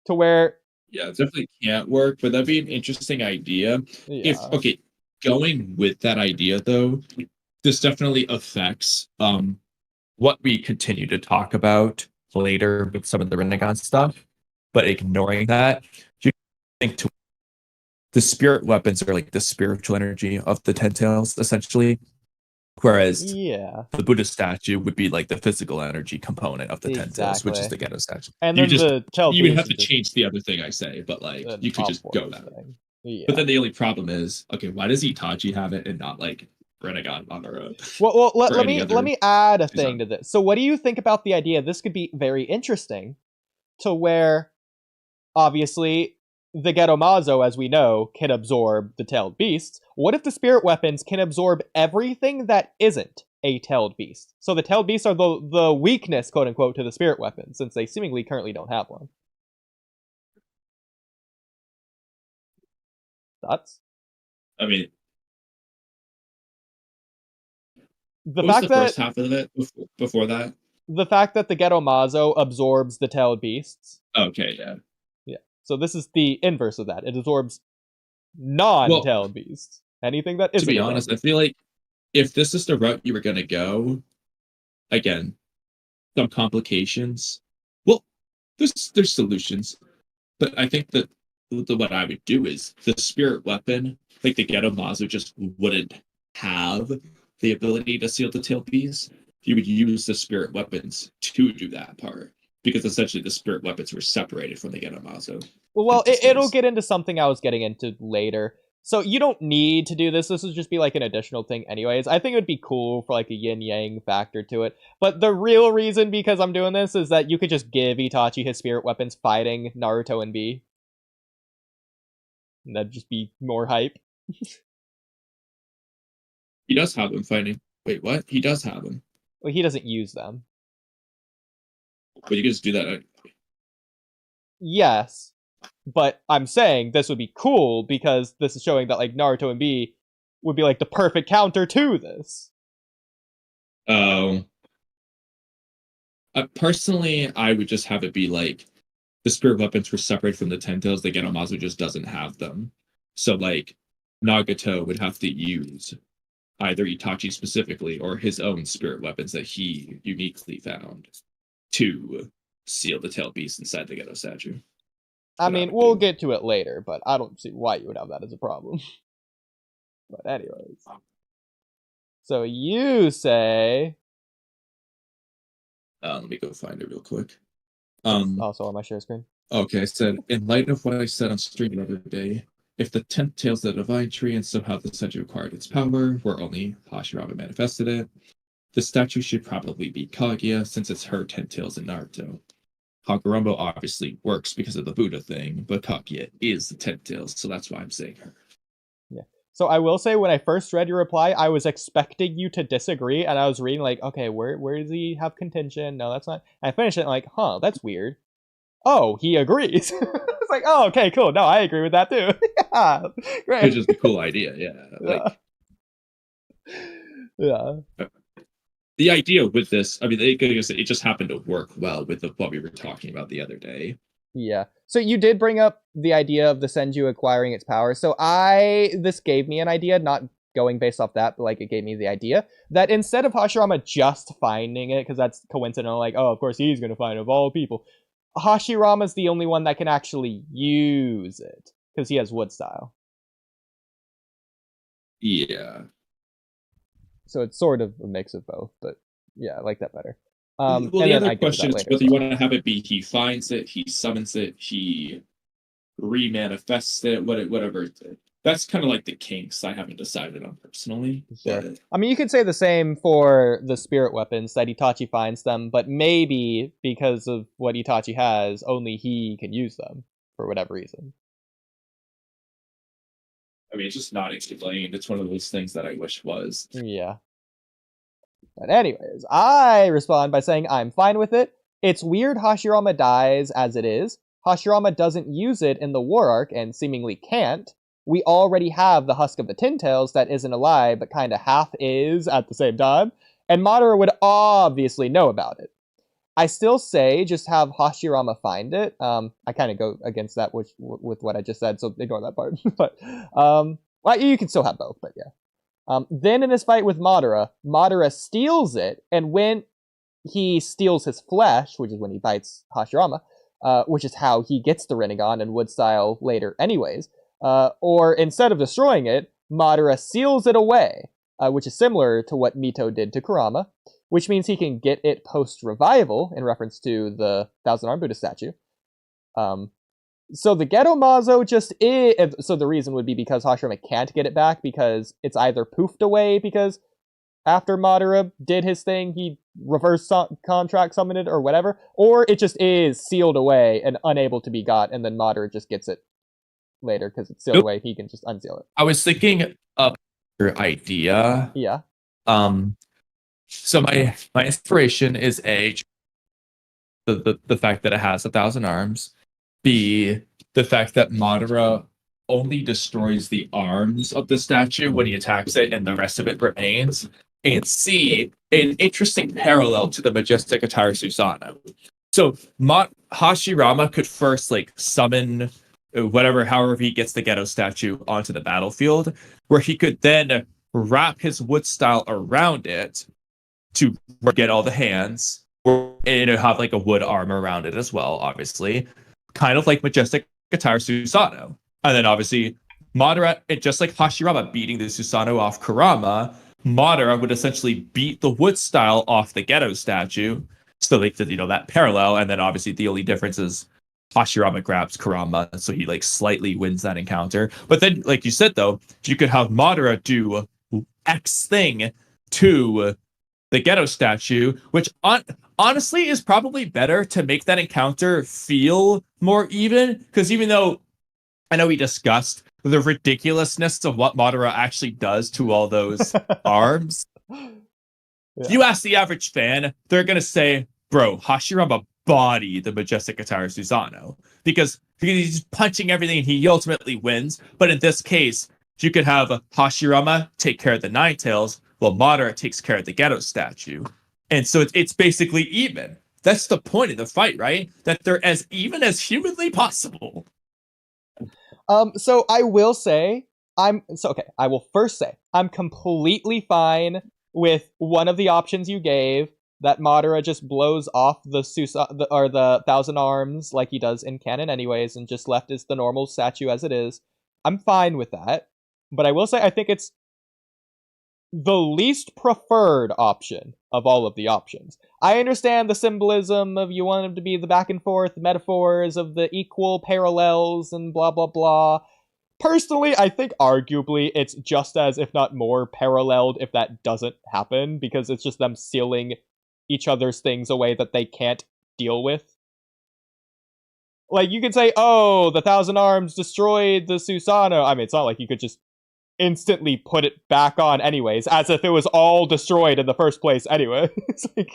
To where... Yeah, it definitely can't work, but that'd be an interesting idea. Yeah. If, okay, going with that idea, though, this definitely affects what we continue to talk about later with some of the Rinnegan stuff. But ignoring that, you think the spirit weapons are like the spiritual energy of the Ten Tails, essentially. Whereas Yeah. the Buddha statue would be like the physical energy component of the Ten Tails, which is the Exactly. Ghetto statue. And You then the tailed you would beast have is to just change the other thing I say, but like an you could just go off-world that way. thing. Yeah. But then the only problem is, okay, why does Itachi have it and not like Rinnegan on their own? Well, let any me other let me add a thing design? to this. So, what do you think about the idea? This could be very interesting, to where obviously the Geromazo, as we know, can absorb the tailed beasts. What if the spirit weapons can absorb everything that isn't a tailed beast? So the tailed beasts are the weakness, quote unquote, to the spirit weapons, since they seemingly currently don't have one. Thoughts? I mean, The what was fact the first that half of it before that? the fact that the Geromazo absorbs the tailed beasts. Okay, yeah. Yeah. So this is the inverse of that. It absorbs non-tailed beasts. Anything that isn't. To be honest, I feel like if this is the route you were going to go, again, some complications. Well, there's solutions, but I think that what I would do is the spirit weapon, like the Ghetto Mazu, just wouldn't have the ability to seal the tail piece. You would use the spirit weapons to do that part, because essentially the spirit weapons were separated from the Ghetto Mazu. Well, it'll get into something I was getting into later. So you don't need to do this. This would just be like an additional thing anyways. I think it would be cool for like a yin-yang factor to it. But the real reason because I'm doing this is that you could just give Itachi his spirit weapons fighting Naruto and B. And that'd just be more hype. He does have them fighting. Wait, what? He does have them. Well, he doesn't use them. But you can just do that. Yes. But I'm saying this would be cool because this is showing that like Naruto and B would be like the perfect counter to this. Personally, I would just have it be like the spirit weapons were separated from the Ten Tails. The Genomazu just doesn't have them. So like Nagato would have to use either Itachi specifically or his own spirit weapons that he uniquely found to seal the tail beast inside the Ghetto statue. I mean, we'll get to it later, but I don't see why you would have that as a problem. But anyways. So you say... Let me go find it real quick. Also on my share screen. Okay, I said, in light of what I said on stream the other day, if the 10th tail's the divine tree and somehow the statue acquired its power, where only Hashirama manifested it, the statue should probably be Kaguya, since it's her 10 tails in Naruto. Hagurumbo obviously works because of the Buddha thing, but Kaguya is the 10 tails, so that's why I'm saying her. Yeah. So I will say, when I first read your reply, I was expecting you to disagree, and I was reading like, okay, where does he have contention? No, that's not. And I finished it and like, huh, that's weird. Oh, he agrees. It's like, oh, okay, cool. No, I agree with that too. Yeah, great. It's just a cool idea, yeah. Like, yeah. The idea with this, I mean, it just happened to work well with what we were talking about the other day. Yeah. So you did bring up the idea of the Senju acquiring its power. So this gave me an idea, not going based off that, but like it gave me the idea that instead of Hashirama just finding it, because that's coincidental, like, oh, of course he's going to find it of all people, Hashirama's the only one that can actually use it, because he has wood style. Yeah. So it's sort of a mix of both, but yeah, I like that better. Well, the other question is whether you want to have it be he finds it, he summons it, he remanifests it, whatever. That's kind of like the kinks I haven't decided on personally. Sure. But I mean, you could say the same for the spirit weapons, that Itachi finds them, but maybe because of what Itachi has, only he can use them for whatever reason. I mean, it's just not explained. It's one of those things that I wish was. Yeah. But anyways, I respond by saying I'm fine with it. It's weird Hashirama dies as it is. Hashirama doesn't use it in the war arc and seemingly can't. We already have the Husk of the Tin Tails that isn't alive but kinda half is at the same time. And Madara would obviously know about it. I still say just have Hashirama find it. I kind of go against that with what I just said, so ignore that part. But well, you can still have both, but yeah. Then in his fight with Madara, Madara steals it, and when he steals his flesh, which is when he bites Hashirama, which is how he gets the Rinnegan and Wood Style later anyways, or instead of destroying it, Madara seals it away, which is similar to what Mito did to Kurama, which means he can get it post-revival, in reference to the Thousand Arm Buddha statue. So the Ghetto Mazo just is... So the reason would be because Hashirama can't get it back, because it's either poofed away, because after Madara did his thing, he reverse contract summoned it, or whatever, or it just is sealed away and unable to be got, and then Madara just gets it later, because it's sealed away, he can just unseal it. I was thinking of your idea. Yeah. So my inspiration is A, the fact that it has 1,000 arms. B, the fact that Madara only destroys the arms of the statue when he attacks it, and the rest of it remains. And C, an interesting parallel to the majestic attire Susanoo. So Hashirama could first like summon however he gets the Ghetto statue onto the battlefield, where he could then wrap his wood style around it to get all the hands, and it'll have like a wood arm around it as well, obviously, kind of like majestic attire Susanoo. And then obviously Madara, just like Hashirama beating the Susanoo off Kurama, Madara would essentially beat the wood style off the Ghetto statue. So like that parallel, and then obviously the only difference is Hashirama grabs Kurama, so he like slightly wins that encounter. But then, like you said though, you could have Madara do X thing to the Ghetto statue, which honestly is probably better to make that encounter feel more even, because even though I know we discussed the ridiculousness of what Madara actually does to all those arms, Yeah. you ask the average fan, they're gonna say, bro, Hashirama body the majestic attire Susanoo, because he's punching everything and he ultimately wins. But in this case, you could have Hashirama take care of the Nine Tails, while Madara takes care of the Ghetto statue. And so it's basically even. That's the point of the fight, right? That they're as even as humanly possible. So I will say, I will first say, I'm completely fine with one of the options you gave, that Madara just blows off the 1,000 arms like he does in canon anyways, and just left as the normal statue as it is. I'm fine with that. But I will say, I think it's the least preferred option of all of the options. I understand the symbolism of you want them to be the back and forth metaphors of the equal parallels and blah blah blah. Personally, I think arguably it's just as, if not more, paralleled if that doesn't happen, because it's just them sealing each other's things away that they can't deal with. Like, you could say, oh, the 1,000 arms destroyed the Susanoo. I mean, it's not like you could just instantly put it back on anyways, as if it was all destroyed in the first place anyway. It's like,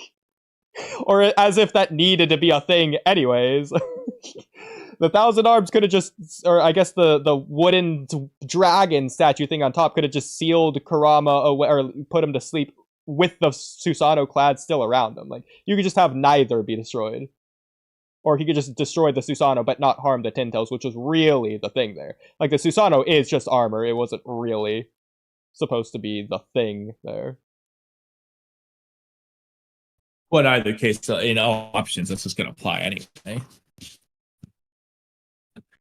or as if that needed to be a thing anyways. The 1,000 arms could have just, or I guess the wooden dragon statue thing on top could have just sealed Kurama away, or put him to sleep with the Susanoo clad still around him. Like, you could just have neither be destroyed. Or he could just destroy the Susanoo but not harm the Tin Tails, which was really the thing there. Like, the Susanoo is just armor. It wasn't really supposed to be the thing there. Well, in either case, in all options, this is going to apply anyway.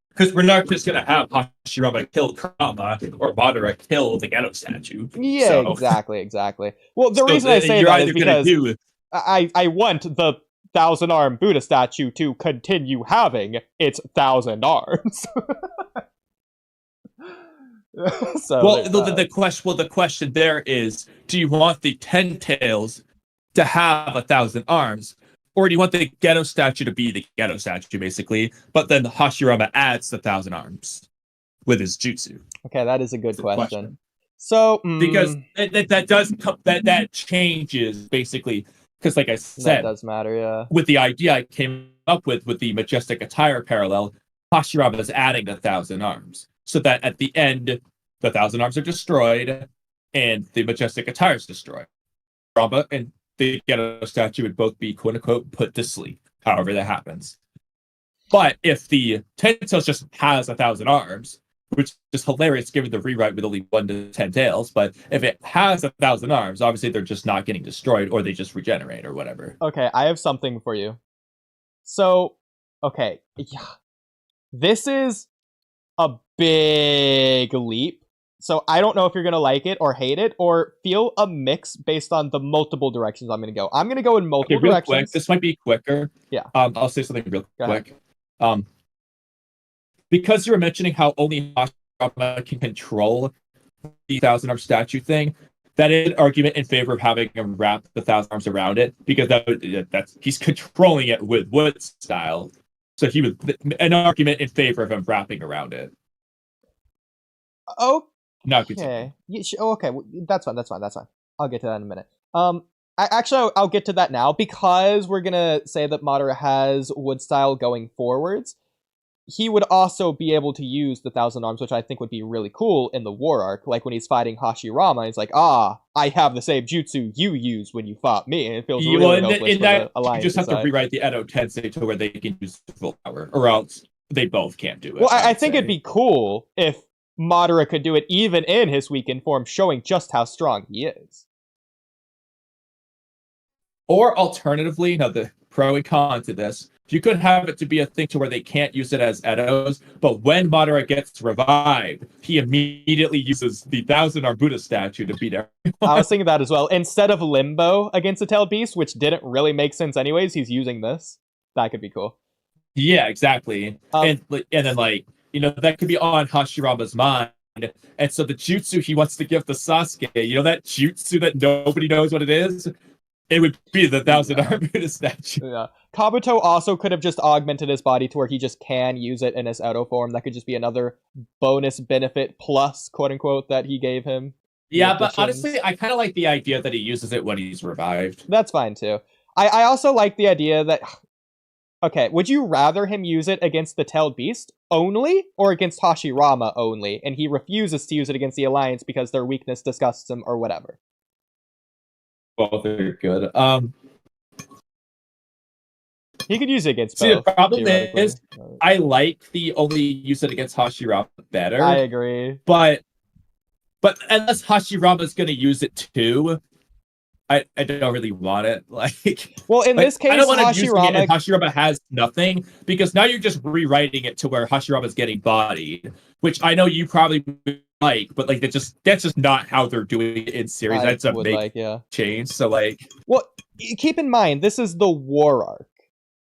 Because we're not just going to have Hashirama kill Kurama or Madara kill the Ghetto statue. Yeah, So- exactly. Well, the reason I say you're that is either gonna because I want the 1,000 arm Buddha statue to continue having its 1,000 arms. So well, the question there is: do you want the 10 tails to have 1,000 arms, or do you want the Ghetto statue to be the Ghetto statue, basically? But then Hashirama adds the 1,000 arms. with his jutsu? Okay, that is a good That's the question. So Because that changes basically, because like I that said, does matter, yeah. with the idea I came up with the majestic attire parallel, Hashirama is adding the 1,000 arms, so that at the end, the 1,000 arms are destroyed, and the majestic attire is destroyed. Rama and the Geto statue would both be quote unquote put to sleep. However that happens. But if the Tensei just has 1,000 arms, which is hilarious given the rewrite with only 1 to 10 tails, but if it has 1,000 arms, obviously they're just not getting destroyed, or they just regenerate or whatever. Okay, I have something for you. So, okay, yeah. This is a big leap. So I don't know if you're going to like it or hate it or feel a mix based on the multiple directions I'm going to go. I'm going to go in multiple real directions. Quick, this might be quicker. Yeah. I'll say something real Go quick. Because you were mentioning how only Hashirama can control the 1,000 arm statue thing, that is an argument in favor of having him wrap the 1,000 arms around it, because that's he's controlling it with wood style. So he was an argument in favor of him wrapping around it. Now Okay. Okay, that's fine. I'll get to that in a minute. I'll get to that now because we're gonna say that Madara has wood style going forwards. He would also be able to use the 1,000 arms, which I think would be really cool in the war arc. Like when he's fighting Hashirama, he's like, I have the same jutsu you used when you fought me. And it feels really hopeless for the alliance. You just have to rewrite the Edo Tensei to where they can use full power, or else they both can't do it. Well, I think it'd be cool if Madara could do it even in his weakened form, showing just how strong he is. Or alternatively, the pro and con to this, you could have it to be a thing to where they can't use it as Edos, but when Madara gets revived, he immediately uses the 1,000 arm Buddha statue to beat everyone. I was thinking that as well. Instead of Limbo against the Tailed Beast, which didn't really make sense anyways, he's using this. That could be cool. Yeah, exactly. And then that could be on Hashirama's mind. And so the jutsu he wants to give to Sasuke, that jutsu that nobody knows what it is? It would be the 1,000 arm Buddha statue. Yeah. Kabuto also could have just augmented his body to where he just can use it in his Edo form. That could just be another bonus benefit plus, quote unquote, that he gave him. Yeah, but honestly, I kind of like the idea that he uses it when he's revived. That's fine too. I also like the idea that... Okay, would you rather him use it against the Tailed Beast only, or against Hashirama only, and he refuses to use it against the Alliance because their weakness disgusts him, or whatever? Both are good. He could use it against both. The problem is, I like the only use it against Hashirama better. I agree. But unless Hashirama's going to use it too, I don't really want it. Well, in this case, I don't want to use it and Hashirama has nothing, because now you're just rewriting it to where Hashirama's getting bodied, which I know you probably like, but that's just not how they're doing it in series. That's a big change. So well, keep in mind, this is the war arc.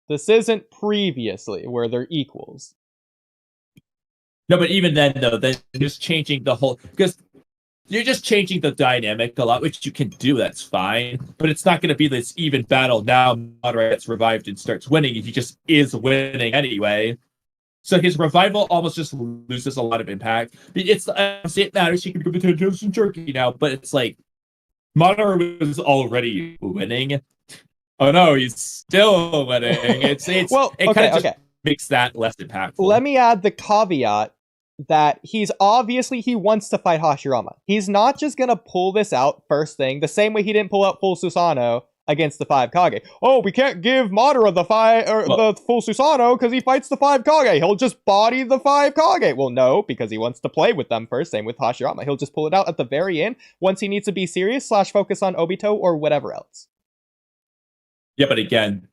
This isn't previously where they're equals. No, but even then, though, they're just changing the whole, because you're just changing the dynamic a lot, which you can do. That's fine, but it's not going to be this even battle. Now Madara gets revived and starts winning, and he just is winning anyway. So his revival almost just loses a lot of impact. It matters. He can become the Tenjin Jerky now, but it's like Madara was already winning. Oh no, he's still winning. It kind of just makes that less impactful. Let me add the caveat that he wants to fight Hashirama. He's not just gonna pull this out first thing, the same way he didn't pull out full Susanoo against the 5 Kage. Oh, we can't give Madara the full Susanoo because he fights the 5 Kage. He'll just body the 5 Kage. Well, no, because he wants to play with them first. Same with Hashirama. He'll just pull it out at the very end once he needs to be serious / focus on Obito or whatever else. Yeah, but again,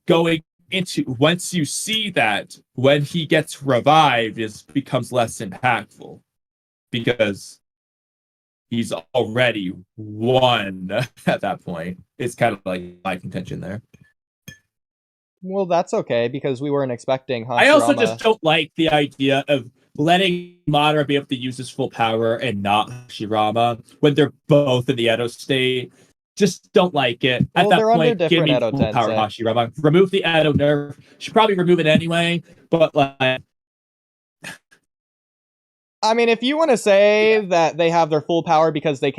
going into once you see that when he gets revived becomes less impactful because he's already won at that point. It's kind of like my contention there. Well, that's okay because we weren't expecting Hashirama. I also just don't like the idea of letting Madara be able to use his full power and not Hashirama when they're both in the Edo state. Just don't like it. At that point, give me full power Hashirama. Remove the Edo nerf. Should probably remove it anyway, but I mean, if you want to say that they have their full power because they